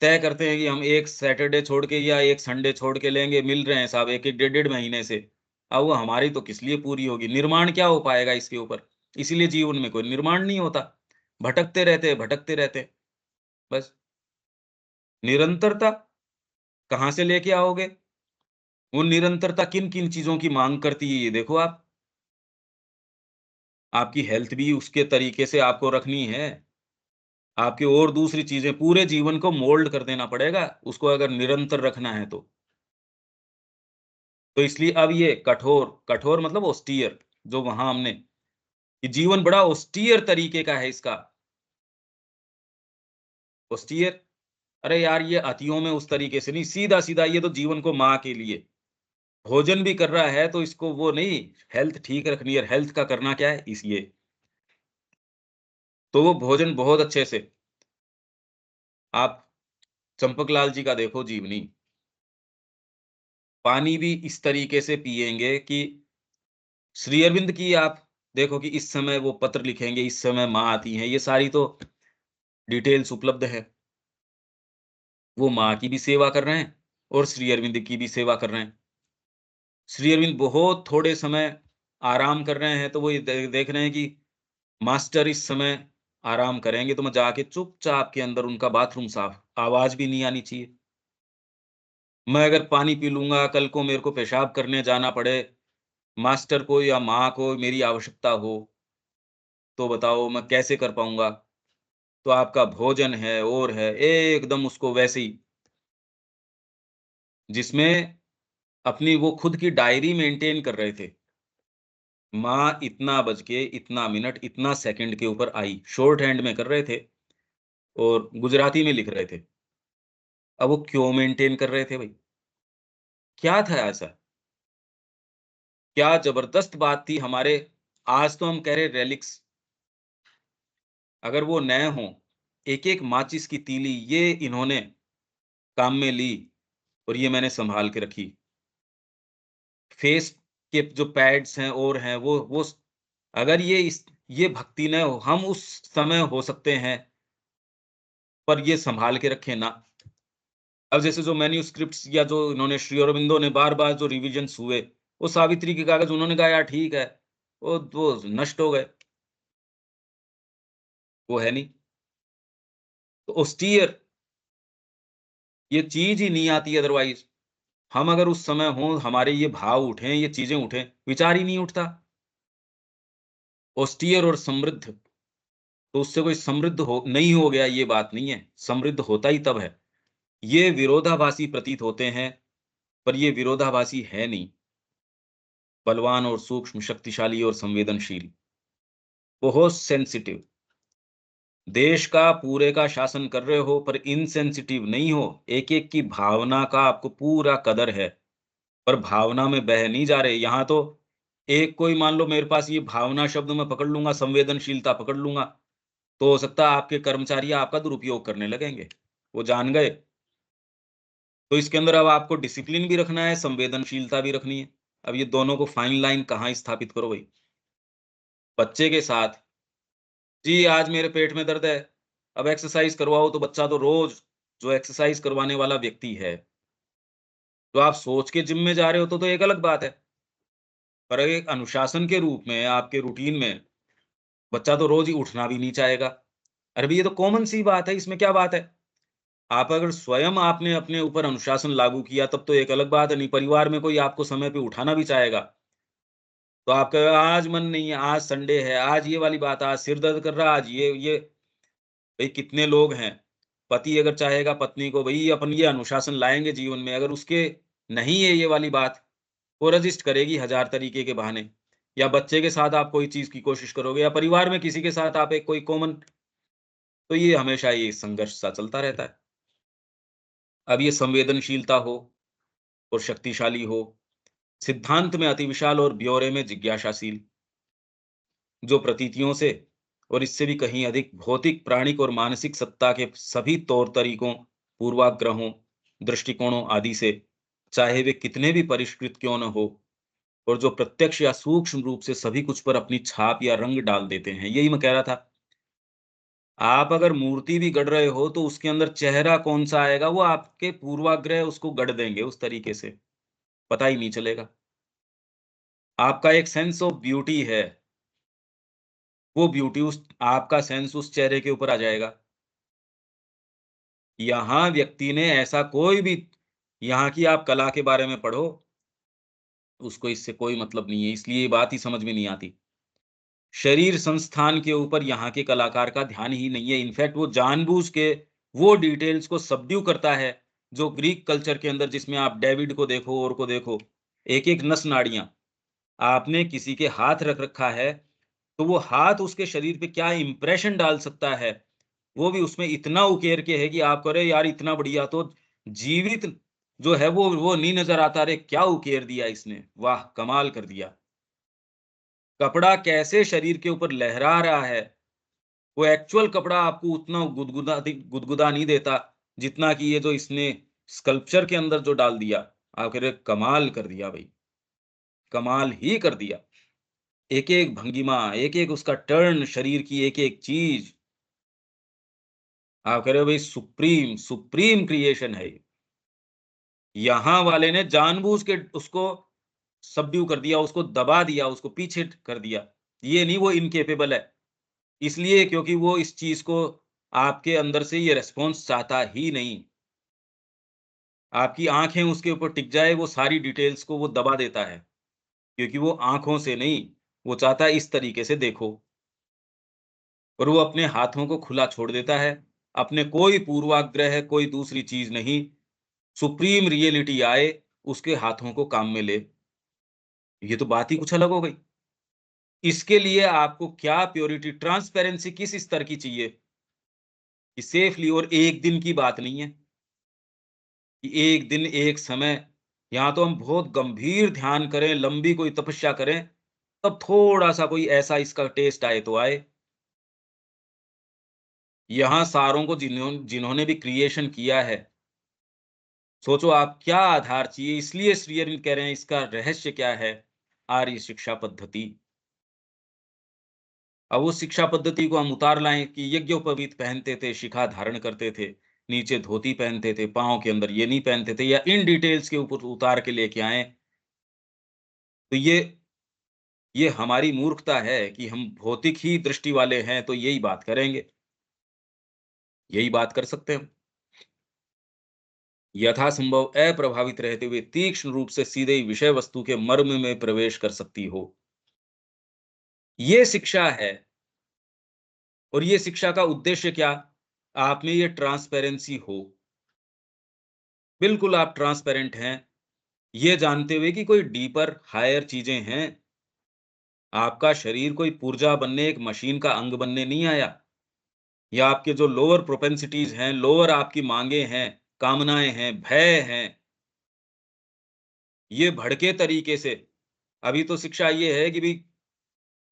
तय करते हैं कि हम 1 सैटरडे छोड़ के या 1 संडे छोड़ के लेंगे, मिल रहे हैं साहब 1-1 डेढ़-डेढ़ महीने से। अब वो हमारी तो किस लिए पूरी होगी? निर्माण क्या हो पाएगा इसके ऊपर? इसीलिए जीवन में कोई निर्माण नहीं होता। भटकते रहते हैं, बस। निरंतरता कहाँ से लेके आओगे? वो निरंतरता किन-किन चीज़ों की माँग करती है ये देखो आप। आपकी हेल्थ भी उसके तरीके से आपको रखनी है। आपकी और दूसरी चीज़ें पूरे जीवन को मोल्ड कर देना पड़ेगा, उसको अगर निरंतर रखना है तो। तो इसलिए अब ये कठोर कठोर मतलब ऑस्टियर जो वहाँ हमने ये जीवन बड़ा ऑस्टियर तरीके का है इसका। ऑस्टियर अरे यार ये अतियों में उस तरीके से नहीं, सीधा-सीधा ये तो जीवन को माँ के लिए। भोजन भी कर रहा है तो इसको वो नहीं, हेल्थ ठीक रखनी है, हेल्थ का करना क्या है? इस ये। तो वो भोजन बहुत अच्छे से आप चंपकलाल जी का देखो जीवनी, पानी भी इस तरीके से पिएँगे कि श्री अरविंद की आप देखो कि इस समय वो पत्र लिखेंगे, इस समय माँ आती हैं, ये सारी तो डिटेल्स उपलब्ध है। वो माँ की भी सेवा कर रहे हैं और श्री अरविंद की भी सेवा कर रहे हैं। श्री अरविंद बहुत थोड़े समय आराम कर रहे हैं, तो वो ये देख रहे हैं कि मास्टर इस समय आराम करेंगे, तो मैं जाके चुपचाप के अंदर उनका बाथरूम साफ, आवाज़ भी नहीं आनी चाहिए। मैं अगर पानी पी लूँगा, कल को मेरे को पेशाब करने जाना पड़े, मास्टर को या माँ को मेरी आवश्यकता हो, तो बताओ मैं कैसे कर पाऊँगा? तो आपका भोजन है और है, एकदम उसको वैसे ही जिसमें अपनी वो खुद की डायरी मेंटेन कर रहे थे। माँ इतना बज के, इतना मिनट, इतना सेकंड के ऊपर आई, शॉर्ट हैंड में कर रहे थे और गुजराती में लिख रहे थे। अब वो क्यों मेंटेन कर रहे थे भई? क्या था ऐसा? क्या ज़बरदस्त बात थी हमारे आज तो हम कह रहे रेलिक्स, अगर वो नए हों, एक-एक माचिस की तीली ये इन्होंने काम में ली और ये मैंने सँभाल के रखी। फेस के जो पैड्स हैं और हैं वो स अगर ये भक्ति न हो, हम उस समय हो सकते हैं, पर ये सँभाल के रखें ना। अब जैसे जो मैन्युस्क्रिप्ट्स या जो इन्होंने श्री अरबिंदो ने बार-बार जो रिविजन्स हुए, वो सावित्री के कागज़ उन्होंने कहा यार ठीक है, वो नष्ट हो गए, वो है नहीं। तो austere ये चीज़ ही नहीं आती अदरवाइज़। हम अगर उस समय हों, हमारे ये भाव उठें, ये चीज़ें उठें, विचार ही नहीं उठता। austere और समृद्ध, तो उससे कोई समृद्ध हो नहीं हो गया ये बात नहीं है, समृद्ध होता ही तब है। ये विरोधाभासी प्रतीत होते हैं, पर ये विरोधाभासी है नहीं। बलवान और सूक्ष्म, शक्तिशाली और संवेदनशील, बहुत सेंसिटिव। देश का पूरे का शासन कर रहे हो पर इनसेंसिटिव नहीं हो, एक-एक की भावना का आपको पूरा कदर है, पर भावना में बह नहीं जा रहे। यहाँ तो एक कोई मान लो मेरे पास ये भावना शब्द मैं पकड़ लूँगा, संवेदनशीलता पकड़ लूँगा, तो हो सकता है आपके कर्मचारी आपका दुरुपयोग करने लगेंगे। वो जान गए, तो इसके अंदर अब आपको डिसिप्लिन भी रखना है, संवेदनशीलता भी रखनी है। अब ये दोनों को फाइन लाइन कहाँ स्थापित करो भई? बच्चे के साथ, जी आज मेरे पेट में दर्द है, अब एक्सरसाइज़ करवाओ तो बच्चा तो रोज़ जो एक्सरसाइज़ करवाने वाला व्यक्ति है, तो आप सोच के जिम में जा रहे हो तो एक अलग बात है। पर एक अनुशासन के रूप में आपके रूटीन में बच्चा तो रोज़ ही उठना भी नहीं चाहेगा। अरे भई ये तो कॉमन सी बात है, इसमें क्या बात है? आप अगर स्वयं आपने अपने ऊपर अनुशासन लागू किया तब तो एक अलग बात है, नहीं परिवार में कोई आपको समय पे उठाना भी चाहेगा, तो आप कहेगा आज मन नहीं है, आज संडे है, आज ये वाली बात, आज सिर दर्द कर रहा है, आज ये भई कितने लोग हैं, पति अगर चाहेगा पत्नी को भई अपन ये अनुशासन लाएँगे जीवन में, अगर उसके नहीं है ये वाली बात, वो रजिस्ट करेगी हज़ार तरीके के बहाने। या बच्चे के साथ आप कोई चीज़ की कोशिश करोगे या परिवार में किसी के साथ आप एक कोई कॉमन, तो ये हमेशा ये संघर्ष सा चलता रहता है। अब ये संवेदनशीलता हो और शक्तिशाली हो, सिद्धांत में अति विशाल और ब्यौरे में जिज्ञासाशील, जो प्रतीतियों से और इससे भी कहीं अधिक भौतिक, प्राणिक और मानसिक सत्ता के सभी तौर तरीकों, पूर्वाग्रहों, दृष्टिकोणों आदि से, चाहे वे कितने भी परिष्कृत क्यों न हो, और जो प्रत्यक्ष या सूक्ष्म रूप से सभी कुछ पर अपनी छाप या रंग डाल देते हैं। यही मैं कह रहा था। आप अगर मूर्ति भी गढ़ रहे हो तो उसके अंदर चेहरा कौन-सा आएगा, वो आपके पूर्वाग्रह उसको गढ़ देंगे उस तरीके से, पता ही नहीं चलेगा। आपका एक सेंस ऑफ ब्यूटी है, वो ब्यूटी उस आपका सेंस उस चेहरे के ऊपर आ जाएगा। यहाँ व्यक्ति ने ऐसा कोई भी, यहाँ की आप कला के बारे में पढ़ो, उसको इससे कोई मतलब नहीं है, इसलिए ये बात ही समझ में नहीं आती। शरीर संस्थान के ऊपर यहाँ के कलाकार का ध्यान ही नहीं है। इनफैक्ट वो जानबूझ के वो डिटेल्स को सबड्यू करता है, जो ग्रीक कल्चर के अंदर जिसमें आप डेविड को देखो और को देखो, एक-एक नस-नाड़ियाँ, आपने किसी के हाथ रख रखा है, तो वो हाथ उसके शरीर पे क्या इम्प्रेशन डाल सकता है, वो भी उसमें इतना उकेर के है कि आप कह रहे यार इतना बढ़िया तो जीवित जो है वो नहीं नज़र आता, अरे क्या उकेर दिया इसने, वाह! कमाल कर दिया। कपड़ा कैसे शरीर के ऊपर लहरा रहा है, वो एक्चुअल कपड़ा आपको उतना गुदगुदा नहीं देता, जितना कि ये जो इसने स्कल्पचर के अंदर जो डाल दिया, आप कह रहे कमाल कर दिया भई, कमाल ही कर दिया। एक-एक भंगिमा, एक-एक उसका टर्न, शरीर की एक-एक चीज़, आप कह रहे हो भई सुप्रीम, सुप्रीम क्रिएशन है ये। यहाँ वाले ने जानबूझ के उसको सबड्यू कर दिया, उसको दबा दिया, उसको पीछे कर दिया। ये नहीं वो इनकेपेबल है, इसलिए क्योंकि वो इस चीज़ को आपके अंदर से ये रिस्पॉन्स चाहता ही नहीं। आपकी आँखें उसके ऊपर टिक जाए, वो सारी डिटेल्स को वो दबा देता है, क्योंकि वो आँखों से नहीं, वो चाहता है इस तरीके से देखो, और वो अपने हाथों को खुला छोड़ देता है। अपने कोई पूर्वाग्रह, कोई दूसरी चीज़ नहीं, सुप्रीम रियलिटी आए, उसके हाथों को काम में ले। ये तो बात ही कुछ अलग हो गई। इसके लिए आपको क्या प्योरिटी, ट्रांसपेरेंसी किस स्तर की चाहिए कि सेफली, और एक दिन की बात नहीं है कि एक दिन, एक समय, यहाँ तो हम बहुत गंभीर ध्यान करें, लंबी कोई तपस्या करें, तब थोड़ा-सा कोई ऐसा इसका टेस्ट आए तो आए। यहाँ सारों को जिन्होंने भी क्रिएशन किया है, सोचो आप क्या आधार चाहिए, इसलिए श्री अरविंद कह रहे हैं इसका रहस्य क्या है? आर्य शिक्षा पद्धति। अब उस शिक्षा पद्धति को हम उतार लाएँ कि यज्ञोपवीत पहनते थे, शिखा धारण करते थे, नीचे धोती पहनते थे, पाँव के अंदर ये नहीं पहनते थे, या इन डिटेल्स के ऊपर उतार के लेके आएँ, तो ये हमारी मूर्खता है कि हम भौतिक ही दृष्टि वाले हैं, तो यही बात करेंगे, यही बात कर सकते हैं हम। यथासंभव अप्रभावित रहते हुए तीक्ष्ण रूप से सीधे ही विषय वस्तु के मर्म में प्रवेश कर सकती हो। ये शिक्षा है, और ये शिक्षा का उद्देश्य क्या? आप में ये ट्रांसपेरेंसी हो। बिल्कुल आप ट्रांसपेरेंट हैं, ये जानते हुए कि कोई डीपर, हायर चीज़ें हैं। आपका शरीर कोई पुर्जा बनने, एक मशीन का अंग बनने नहीं आया। या आपके जो लोअर प्रोपेंसिटीज़ हैं, लोअर आपकी माँगें हैं, कामनाएँ हैं, भय हैं, ये भड़के तरीके से, अभी तो शिक्षा ये है कि भई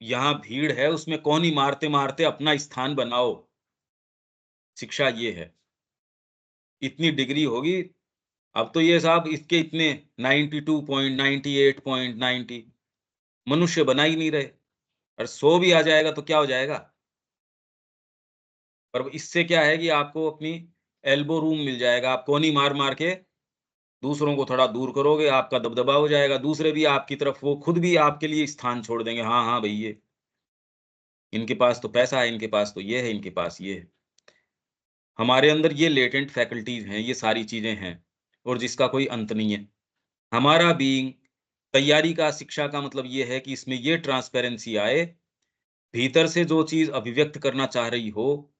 यहाँ भीड़ है, उसमें कौन ही मारते-मारते अपना स्थान बनाओ। शिक्षा ये है। इतनी डिग्री होगी, अब तो ये साहब इसके इतने 92 पॉइंट, 98 पॉइंट, 90 मनुष्य बना ही नहीं रहे। और 100 भी आ जाएगा तो क्या हो जाएगा? पर इससे क्या है कि आपको अपनी एल्बो रूम मिल जाएगा। आप कोनी मार-मार के दूसरों को थोड़ा दूर करोगे, आपका दबदबा हो जाएगा। दूसरे भी आपकी तरफ वो खुद भी आपके लिए स्थान छोड़ देंगे। हाँ, हाँ, भई ये इनके पास तो पैसा है, इनके पास तो ये है, इनके पास ये है। हमारे अंदर ये लेटेंट फैकल्टीज़ हैं, ये सारी चीज़ें हैं और जिसका कोई अंत नहीं है। हमारा बीइंग तैयारी का, शिक्षा का मतलब ये है कि इसमें ये ट्रांसपेरेंसी आए, भीतर से जो चीज़ अभिव्यक्त करना चाह रही हो,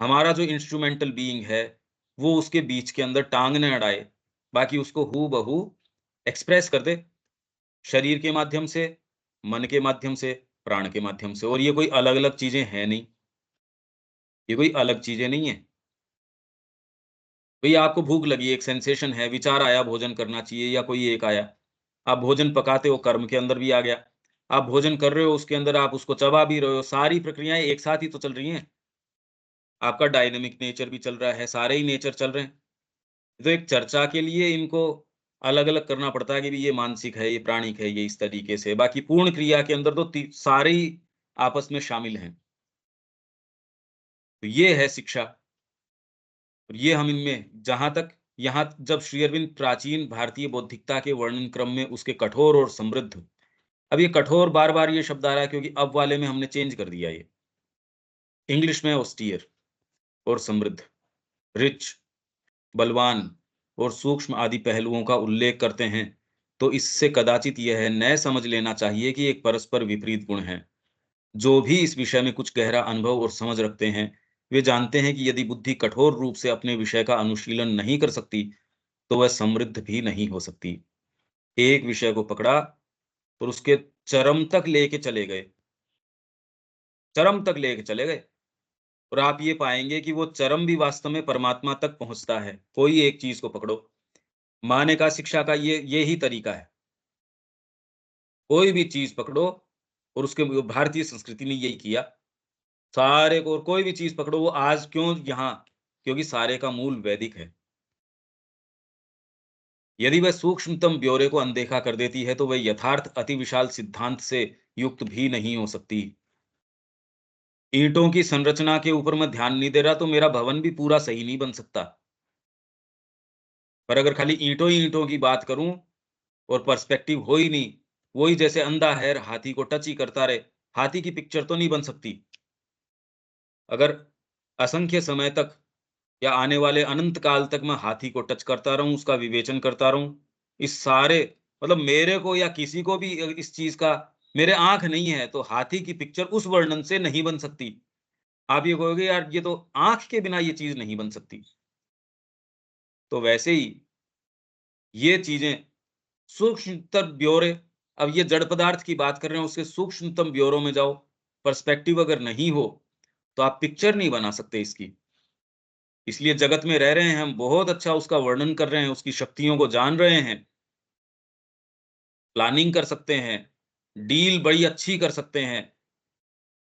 हमारा जो इंस्ट्रूमेंटल बीइंग है, वो उसके बीच के अंदर टाँग ना अड़ाए, बाकी उसको हूबहू एक्सप्रेस कर दे, शरीर के माध्यम से, मन के माध्यम से, प्राण के माध्यम से। और ये कोई अलग-अलग चीज़ें हैं नहीं, ये कोई अलग चीज़ें नहीं हैं। भई आपको भूख लगी, एक सेंसेशन है, विचार आया भोजन करना चाहिए या कोई एक आया। आप भोजन पकाते हो, कर्म के अंदर भी आ गया। आप भोजन कर रहे हो, उसके अंदर आप उसको चबा भी रहे हो, सारी प्रक्रियाएँ एक साथ ही तो चल रही हैं। आपका डायनामिक नेचर भी चल रहा है, सारे ही नेचर चल रहे हैं। तो एक चर्चा के लिए इनको अलग-अलग करना पड़ता है कि भई ये मानसिक है, ये प्राणिक है, ये इस तरीके से। बाकी पूर्ण क्रिया के अंदर तो सारे ही आपस में शामिल हैं। तो ये है शिक्षा। और ये हम इनमें जहाँ तक यहाँ जब श्री अरविंद प्राचीन भारतीय बौद्धिकता के वर्णन क्रम में उसके कठोर और समृद्ध, अब ये कठोर बार-बार ये शब्द आ रहा है क्योंकि अब वाले में हमने चेंज कर दिया ये। इंग्लिश में ऑस्टियर और समृद्ध, रिच, बलवान और सूक्ष्म आदि पहलुओं का उल्लेख करते हैं, तो इससे कदाचित यह न समझ लेना चाहिए कि एक परस्पर विपरीत गुण है। जो भी इस विषय में कुछ गहरा अनुभव और समझ रखते हैं, वे जानते हैं कि यदि बुद्धि कठोर रूप से अपने विषय का अनुशीलन नहीं कर सकती, तो वह समृद्ध भी नहीं हो सकती। एक विषय को पकड़ा और उसके चरम तक लेके चले गए, चरम तक लेके चले गए और आप ये पाएँगे कि वो चरम भी वास्तव में परमात्मा तक पहुँचता है। कोई एक चीज़ को पकड़ो, माने का शिक्षा का ये ही तरीका है। कोई भी चीज़ पकड़ो और उसके भारतीय संस्कृति ने यही किया। सारे को और कोई भी चीज़ पकड़ो वो आज क्यों यहाँ? क्योंकि सारे का मूल वैदिक है। यदि वह सूक्ष्मतम ब्यौरे को अनदेखा कर देती है, तो वह यथार्थ अति विशाल सिद्धांत से युक्त भी नहीं हो सकती। ईंटों की संरचना के ऊपर मैं ध्यान नहीं दे रहा, तो मेरा भवन भी पूरा सही नहीं बन सकता। पर अगर खाली ईंटों ही ईंटों की बात करूँ और पर्सपेक्टिव हो ही नहीं, वही जैसे अंधा है हाथी को टच ही करता रहे, हाथी की पिक्चर तो नहीं बन सकती। अगर असंख्य समय तक या आने वाले अनंत काल तक मैं हाथी को टच करता रहूँ, उसका विवेचन करता रहूँ, इस सारे मतलब मेरे को या किसी को भी इस चीज़ का मेरे आँख नहीं है, तो हाथी की पिक्चर उस वर्णन से नहीं बन सकती। आप ये कहोगे यार ये तो आँख के बिना ये चीज़ नहीं बन सकती। तो वैसे ही ये चीज़ें सूक्ष्मतर ब्यौरे अब ये जड़ पदार्थ की बात कर रहे हैं, उसके सूक्ष्मतम ब्यौरों में जाओ, पर्सपेक्टिव अगर नहीं हो, तो आप पिक्चर नहीं बना सकते इसकी। इसलिए जगत में रह रहे हैं हम, बहुत अच्छा उसका वर्णन कर रहे हैं, उसकी शक्तियों को जान रहे हैं, प्लानिंग कर सकते हैं, डील बड़ी अच्छी कर सकते हैं,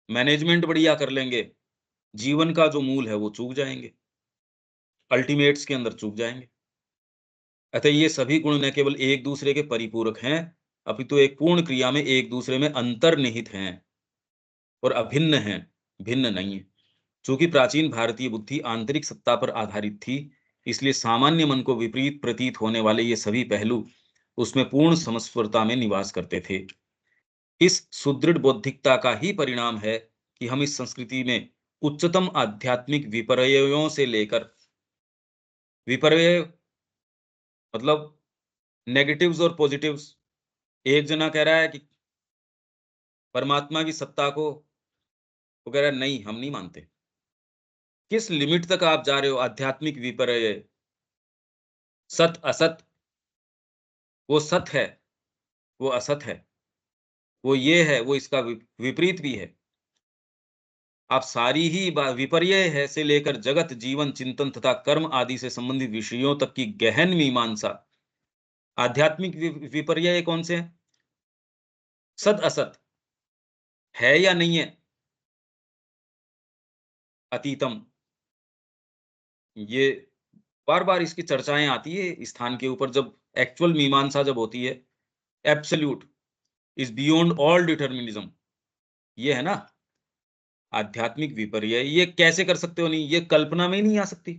मैनेजमेंट बढ़िया कर लेंगे, जीवन का जो मूल है वो चूक जाएँगे, अल्टीमेट्स के अंदर चूक जाएँगे। अतः ये सभी गुण न केवल एक-दूसरे के परिपूरक हैं, अपितु एक पूर्ण क्रिया में एक-दूसरे में अंतर्निहित हैं और अभिन्न हैं, भिन्न नहीं हैं। चूँकि प्राचीन भारतीय बुद्धि आंतरिक सत्ता पर आधारित थी, इसलिए सामान्य मन को विपरीत प्रतीत होने वाले ये सभी पहलू उसमें पूर्ण समस्वरता में निवास करते थे। इस सुदृढ़ बौद्धिकता का ही परिणाम है कि हम इस संस्कृति में उच्चतम आध्यात्मिक विपर्ययों से लेकर विपर्यय मतलब नेगेटिव्स और पॉजिटिव्स। एक जना कह रहा है कि परमात्मा की सत्ता को वो कह रहा है नहीं, हम नहीं मानते। किस लिमिट तक आप जा रहे हो आध्यात्मिक विपर्यय? सत असत, वो सत है, वो असत है, वो ये है, वो इसका विपरीत भी है। आप सारी ही विपर्यय है से लेकर जगत, जीवन, चिंतन तथा कर्म आदि से संबंधित विषयों तक की गहन मीमांसा। आध्यात्मिक विपर्यय कौन से हैं? सत असत, है या नहीं है? अतीतम, ये बार-बार इसकी चर्चाएँ आती है इस स्थान के ऊपर जब एक्चुअल मीमांसा जब होती है, एब्सोल्यूट इज़ बियॉन्ड ऑल डिटरमिनिज़्म, ये है ना आध्यात्मिक विपर्य, ये कैसे कर सकते हो नहीं, ये कल्पना में ही नहीं आ सकती।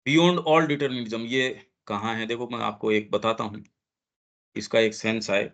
बियॉन्ड ऑल डिटरमिनिज़्म ये कहाँ है? देखो मैं आपको एक बताता हूँ, इसका एक सेंस आए।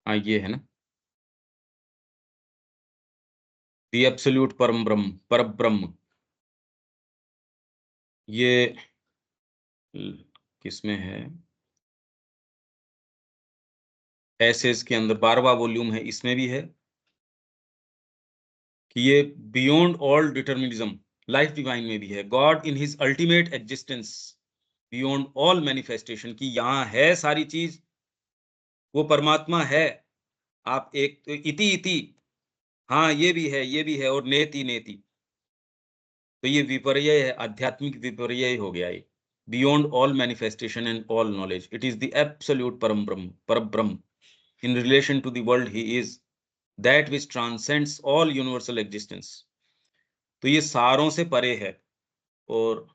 हाँ, ये है ना, दी एब्सोल्यूट परम ब्रह्म परब्रह्म, ये ल किसमें है? एसेस के अंदर 12वाँ वॉल्यूम है, इसमें भी है कि ये beyond all determinism, life divine में भी है, God in his ultimate existence, beyond all manifestation कि यहाँ है सारी चीज़, वो परमात्मा है। आप एक तो इति इति हाँ, ये भी है और नेति नेति। तो ये विपर्यय है, आध्यात्मिक विपर्यय हो गया ये। Beyond all manifestation and all knowledge, it is the absolute परब्रह्म। In relation to the world, he is that which transcends all universal existence. तो ये सारों से परे है और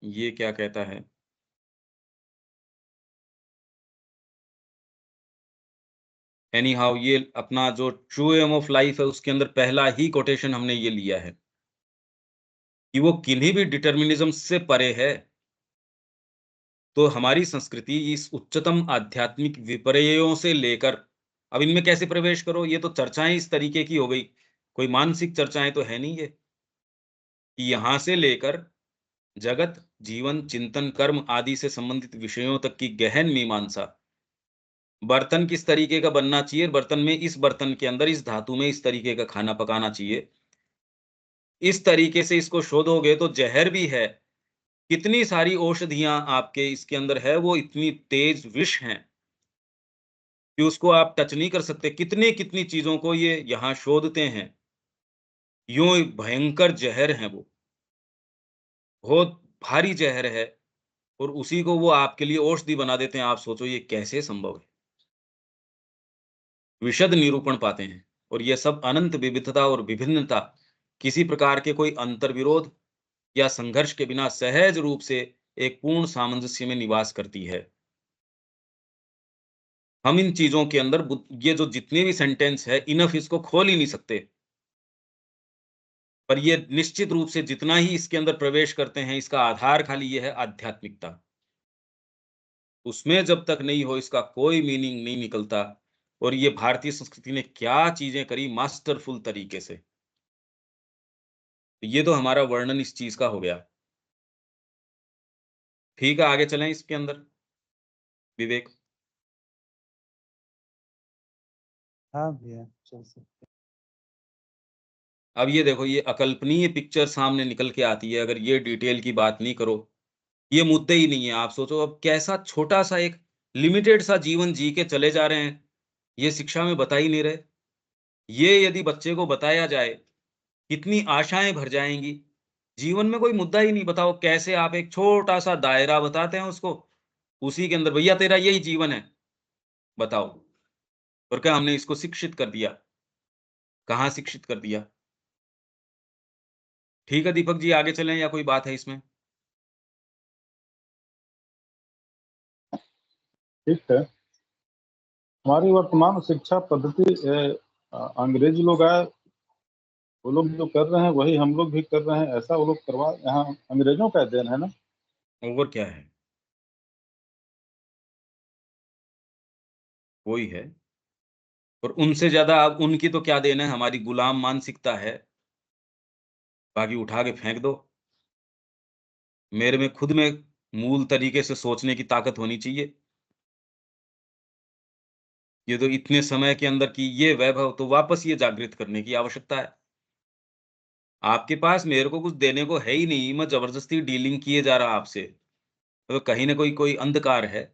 ये क्या कहता है? एनी हाउ ये अपना जो ट्रू एम ऑफ लाइफ है उसके अंदर पहला ही कोटेशन हमने ये लिया है कि वो किन्हीं भी डिटर्मिनिज्म से परे है। तो हमारी संस्कृति इस उच्चतम आध्यात्मिक विपर्ययों से लेकर अब इनमें कैसे प्रवेश करो, ये तो चर्चाएं इस तरीके की हो गई। कोई मानसिक चर्चाएं तो है नहीं ये कि यहाँ से लेकर जगत, जीवन, चिंतन, कर्म आदि से संबंधित विषयों तक की गहन मीमांसा। बर्तन किस तरीके का बनना चाहिए, बर्तन में इस बर्तन के अंदर इस धातु में इस तरीके का खाना पकाना चाहिए। इस तरीके से इसको शोधोगे तो जहर भी है। कितनी सारी औषधियाँ आपके इसके अंदर है, वो इतनी तेज विष हैं कि उसको आप टच नहीं कर सकते। कितनी-कितनी चीज़ों को ये यहाँ शोधते हैं। यूँ भयंकर ज़हर हैं वो, बहुत भारी ज़हर है और उसी को वो आपके लिए औषधि बना देते हैं। आप सोचो ये कैसे संभव है? विशद निरूपण पाते हैं और ये सब अनंत विविधता और विभिन्नता किसी प्रकार के कोई अंतर्विरोध या संघर्ष के बिना सहज रूप से एक पूर्ण सामंजस्य में निवास करती है। हम इन चीज़ों के अंदर ये जो जितने भी सेंटेंस है इनफ इसको खोल ही नहीं सकते। पर ये निश्चित रूप से जितना ही इसके अंदर प्रवेश करते हैं इसका आधार खाली ये है आध्यात्मिकता। उसमें जब तक नहीं हो इसका कोई मीनिंग नहीं निकलता और ये भारतीय संस्कृति ने क्या चीज़ें करी मास्टरफुल तरीके से। ये तो हमारा वर्णन इस चीज़ का हो गया। ठीक है, आगे चलें इसके अंदर, विवेक। हाँ भैया, चल सकते। अब ये देखो ये अकल्पनीय पिक्चर सामने निकल के आती है अगर ये डिटेल की बात नहीं करो, ये मुद्दे ही नहीं है। आप सोचो अब कैसा छोटा-सा एक लिमिटेड सा जीवन जी के चले जा रहे हैं, ये शिक्षा में बता ही नहीं रहे। ये यदि बच्चे को बताया जाए, कितनी आशाएँ भर जाएँगी। जीवन में कोई मुद्दा ही नहीं, बताओ कैसे आप एक छोटा-सा दायरा बताते हैं उसको, उसी के अंदर भैया तेरा यही जीवन है, बताओ। और क्या हमने इसको शिक्षित कर दिया? कहाँ शिक्षित कर दिया? ठीक है दीपक जी, आगे चलें या कोई बात है इसमें? ठीक है। हमारी वर्तमान शिक्षा पद्धति अंग्रेज लोग आए, वो लोग जो कर रहे हैं वही हम लोग भी कर रहे हैं, ऐसा वो लोग करवा, यहाँ अंग्रेजों का देन है ना। और क्या है? वही है। और उनसे ज़्यादा अब उनकी तो क्या देन है, हमारी गुलाम मानसिकता है, बाकी उठा के फेंक दो। मेरे में खुद में मूल तरीके से सोचने की ताकत होनी चाहिए। ये तो इतने समय के अंदर की ये वैभव तो वापस ये जागृत करने की आवश्यकता है। आपके पास मेरे को कुछ देने को है ही नहीं, मैं ज़बरदस्ती डीलिंग किए जा रहा आपसे। तो कहीं न कोई कोई अंधकार है।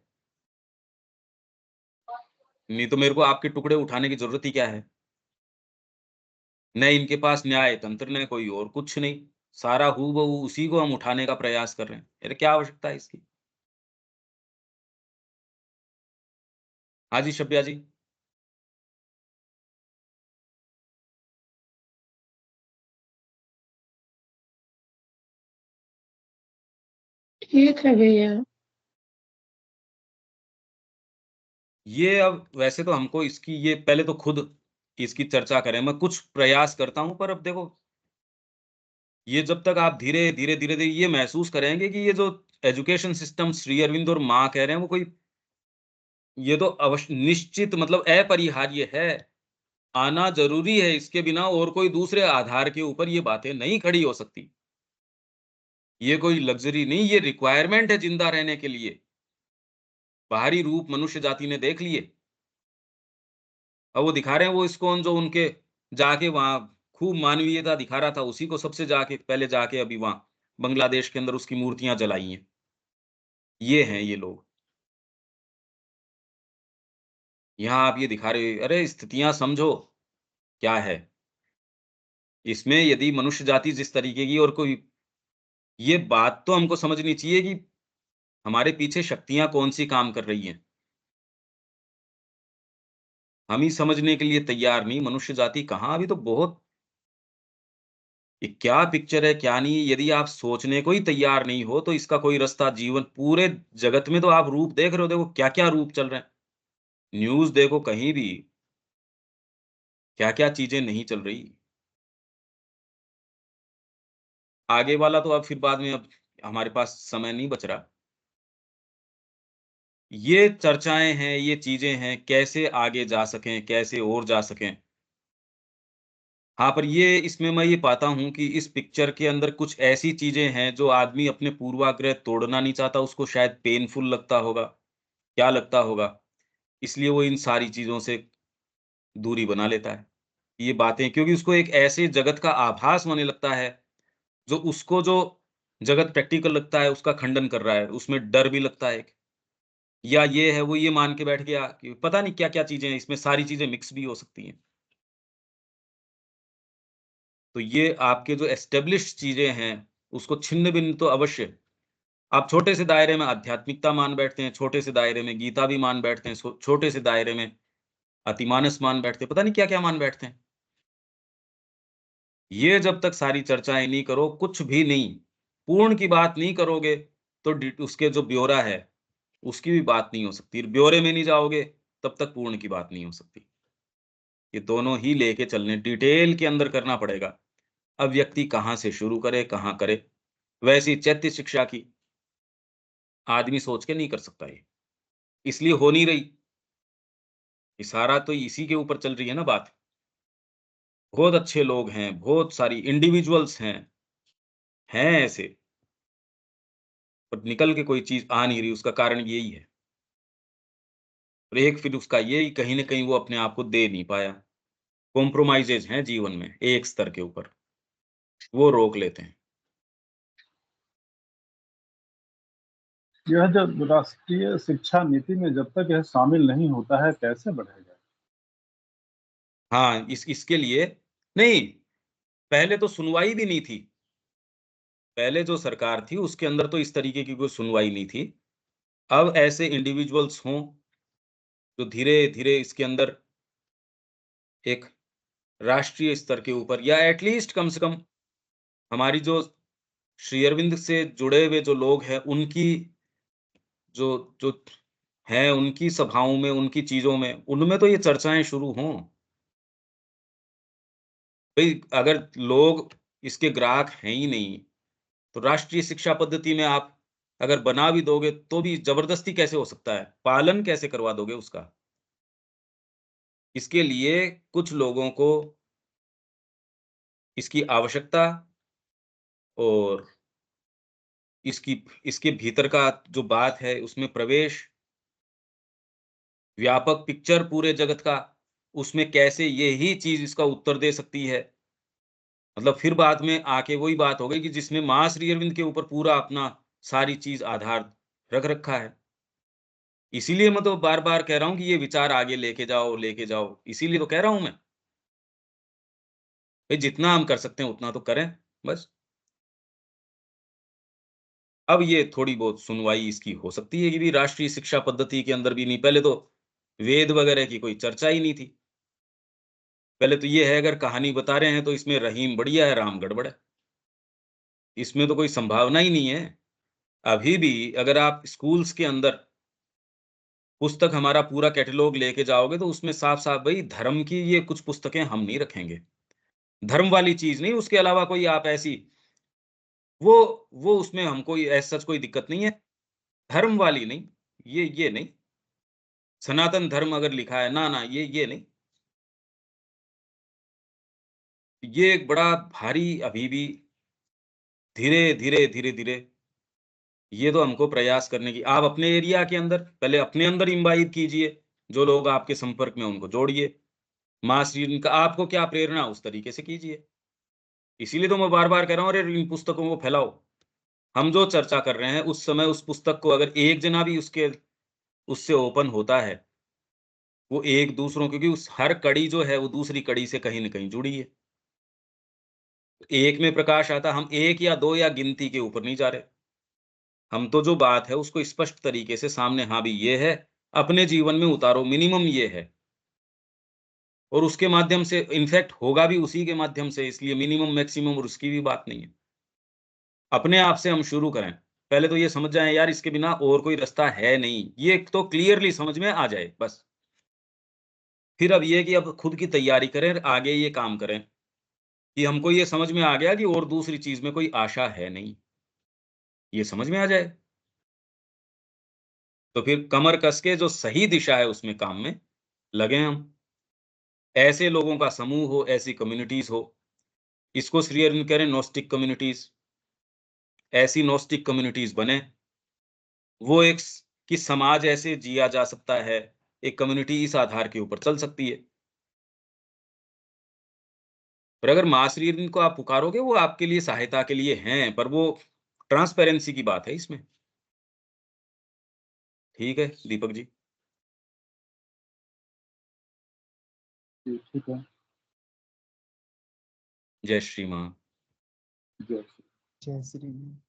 नहीं तो मेरे को आपके टुकड़े उठाने की ज़रूरत ही क्या है? न इनके पास न्याय तंत्र, न कोई और कुछ नहीं। सारा हूबहू उसी को हम उठाने का प्रयास कर रहे हैं। अरे क्या आवश्यकता है इसकी? हाँ जी, शब्या जी। ठीक है भैया। ये अब वैसे तो हमको इसकी ये पहले तो खुद इसकी चर्चा करें। मैं कुछ प्रयास करता हूँ, पर अब देखो ये जब तक आप धीरे-धीरे ये महसूस करेंगे कि ये जो एजुकेशन सिस्टम श्री अरविंद और माँ कह रहे हैं, वो कोई ये तो निश्चित मतलब अपरिहार्य है। आना ज़रूरी है, इसके बिना और कोई दूसरे आधार के ऊपर ये बातें नहीं खड़ी हो सकती। ये कोई लग्ज़री नहीं, ये रिक्वायरमेंट है ज़िंदा रहने के लिए। बाहरी रूप मनुष्य जाति ने देख लिए। अब वो दिखा रहे हैं वो इस्कॉन जो उनके जाके वहाँ खूब मानवीयता दिखा रहा था, उसी को सबसे जाके पहले जाके अभी वहाँ बांग्लादेश के अंदर उसकी मूर्तियाँ जलाई हैं। ये हैं ये लोग। यहाँ आप ये दिखा रहे अरे स्थितियाँ समझो, क्या है? इसमें यदि मनुष्य जाति जिस तरीके की और कोई ये बात तो हमको समझनी चाहिए कि हमारे पीछे शक्तियाँ कौन-सी काम कर रही हैं। हम ही समझने के लिए तैयार नहीं, मनुष्य जाति कहाँ अभी तो बहुत ये क्या पिक्चर है, क्या नहीं है, यदि आप सोचने को ही तैयार नहीं हो, तो इसका कोई रास्ता जीवन पूरे जगत में तो आप रूप देख रहे हो, देखो क्या-क्या रूप चल रहे हैं। न्यूज़ देखो कहीं भी, क्या-क्या चीज़ें नहीं चल रही। आगे वाला तो अब फिर बाद में अब हमारे पास समय नहीं बच रहा। ये चर्चाएँ हैं, ये चीज़ें हैं, कैसे आगे जा सकें, कैसे और जा सकें। हाँ, पर ये इसमें मैं ये पाता हूँ कि इस पिक्चर के अंदर कुछ ऐसी चीज़ें हैं, जो आदमी अपने पूर्वाग्रह तोड़ना नहीं चाहता, उसको शायद पेनफुल लगता होगा। क्या लगता होगा? इसलिए वो इन सारी चीज़ों से दूरी बना लेता है। ये बातें क्योंकि उसको एक ऐसे जगत का आभास होने लगता है, जो उसको जो जगत प्रैक्टिकल लगता है, उसका खंडन कर रहा है। उसमें डर भी लगता है एक। या ये है, वो ये मान के बैठ गया कि पता नहीं क्या-क्या चीज़ें हैं, इसमें सारी चीज़ें मिक्स भी हो सकती हैं। तो ये आपके जो एस्टेब्लिश्ड चीज़ें हैं, उसको छिन्न-भिन्न तो अवश्य आप छोटे से दायरे में आध्यात्मिकता मान बैठते हैं, छोटे से दायरे में गीता भी मान बैठते हैं, छोटे से दायरे में अतिमानस मान बैठते हैं, पता नहीं क्या-क्या मान बैठते हैं। ये जब तक सारी चर्चाएँ नहीं करो, कुछ भी नहीं, पूर्ण की बात नहीं करोगे, तो उसके जो ब्यौरा है, उसकी भी बात नहीं हो सकती। ब्यौरे में नहीं जाओगे, तब तक पूर्ण की बात नहीं हो सकती। ये दोनों ही लेके चलने डिटेल के अंदर करना पड़ेगा। अब व्यक्ति कहाँ से शुरू करे, कहाँ करे? वैसी चैत्य शिक्षा की आदमी सोच के नहीं कर सकता ये, इसलिए हो नहीं रही। ये सारा तो इसी के ऊपर चल रही है ना बात। बहुत अच्छे लोग हैं, बहुत सारी इंडिविजुअल्स हैं ऐसे, पर निकल के कोई चीज़ आ नहीं रही, उसका कारण यही है। और एक फिर उसका यही कहीं न कहीं वो अपने आप को दे नहीं पाया। कॉम्प्रोमाइज़ेज़ हैं जीवन में एक स्तर के ऊपर, वो रोक लेते हैं। यह जब राष्ट्रीय शिक्षा नीति में जब तक यह शामिल नहीं होता है, कैसे बढ़ेगा? हाँ, इसके लिए नहीं, पहले तो सुनवाई भी नहीं थी। पहले जो सरकार थी उसके अंदर तो इस तरीके की कोई सुनवाई नहीं थी। अब ऐसे इंडिविजुअल्स हों, जो धीरे-धीरे इसके अंदर एक राष्ट्रीय स्तर के ऊपर या एट लीस्ट कम से कम हमारी जो श्री अरविंद से जुड़े हुए जो लोग हैं, उनकी जो जो हैं, उनकी सभाओं में, उनकी चीज़ों में, उनमें तो ये चर्चाएँ शुरू हों। भई अगर लोग इसके ग्राहक हैं ही नहीं, तो राष्ट्रीय शिक्षा पद्धति में आप अगर बना भी दोगे, तो भी ज़बरदस्ती कैसे हो सकता है? पालन कैसे करवा दोगे उसका? इसके लिए कुछ लोगों को इसकी आवश्यकता और इसके भीतर का जो बात है, उसमें प्रवेश, व्यापक पिक्चर पूरे जगत का, उसमें कैसे यही चीज़ इसका उत्तर दे सकती है। मतलब फिर बाद में आके वही बात हो गई कि जिसने माँ श्री अरविंद के ऊपर पूरा अपना सारी चीज़ आधार रख रखा है। इसीलिए मैं तो बार-बार कह रहा हूँ कि ये विचार आगे लेके जाओ, इसीलिए तो कह रहा हूँ मैं। भई जितना हम कर सकते हैं उतना तो करें, बस। अब ये थोड़ी बहुत सुनवाई इसकी हो सकती है कि भी राष्ट्रीय शिक्षा पद्धति के अंदर भी नहीं, पहले तो वेद वगैरह की कोई चर्चा ही नहीं थी। पहले तो ये है अगर कहानी बता रहे हैं तो इसमें रहीम बढ़िया है, राम गड़बड़ है। इसमें तो कोई संभावना ही नहीं है। अभी भी अगर आप स्कूल्स के अंदर पुस्तक हमारा पूरा कैटलॉग लेके जाओगे तो उसमें साफ-साफ भई धर्म की ये कुछ पुस्तकें हम नहीं रखेंगे। धर्म वाली चीज़ नहीं, उसके अलावा कोई आप ऐसी वो वो उसमें हमको एज़ सच कोई दिक्कत नहीं है। धर्म वाली नहीं, ये नहीं। सनातन धर्म अगर लिखा है, ना, ये नहीं। ये एक बड़ा भारी अभी भी धीरे-धीरे ये तो हमको प्रयास करने की आप अपने एरिया के अंदर पहले अपने अंदर इम्बाइब कीजिए, जो लोग आपके संपर्क में उनको जोड़िए। माँ श्री का आपको क्या प्रेरणा उस तरीके से कीजिए। इसीलिए तो मैं बार-बार कह रहा हूँ अरे इन पुस्तकों को फैलाओ। हम जो चर्चा कर रहे हैं उस समय उस पुस्तक को अगर एक जना भी उससे ओपन होता है, वो एक दूसरों क्योंकि उस हर कड़ी जो है वो दूसरी कड़ी से कहीं न कहीं जुड़ी है। एक में प्रकाश आता हम 1 या 2 या गिनती के ऊपर नहीं जा रहे। हम तो जो बात है उसको स्पष्ट तरीके से सामने हाँ भी ये है, अपने जीवन में उतारो मिनिमम ये है। और उसके माध्यम से इनफैक्ट होगा भी उसी के माध्यम से इसलिए मिनिमम, मैक्सिमम और उसकी भी बात नहीं है। अपने आप से हम शुरू करें। पहले तो ये समझ जाएँ यार इसके बिना और कोई रास्ता है नहीं। ये तो क्लियरली समझ में आ जाए बस। फिर अब ये है कि अब खुद की तैयारी करें और आगे ये काम करें, कि हमको ये समझ में आ गया कि और दूसरी चीज़ में कोई आशा है नहीं। ये समझ में आ जाए, तो फिर कमर कस के जो सही दिशा है उसमें काम में लगें हम। ऐसे लोगों का समूह हो, ऐसी कम्युनिटीज़ हो, इसको श्री अरविंद कह रहे हैं नोस्टिक कम्युनिटीज़। ऐसी नोस्टिक कम्युनिटीज़ बने, वो एक स कि समाज ऐसे जिया जा सकता है, एक कम्युनिटी इस आधार के ऊपर चल सकती है। पर अगर माँ श्री अरविंद को आप पुकारोगे वो आपके लिए सहायता के लिए हैं, पर वो ट्रांसपेरेंसी की बात है इसमें। ठीक है, दीपक जी। जी, ठीक है। जय श्री माँ। जय जय श्री राम।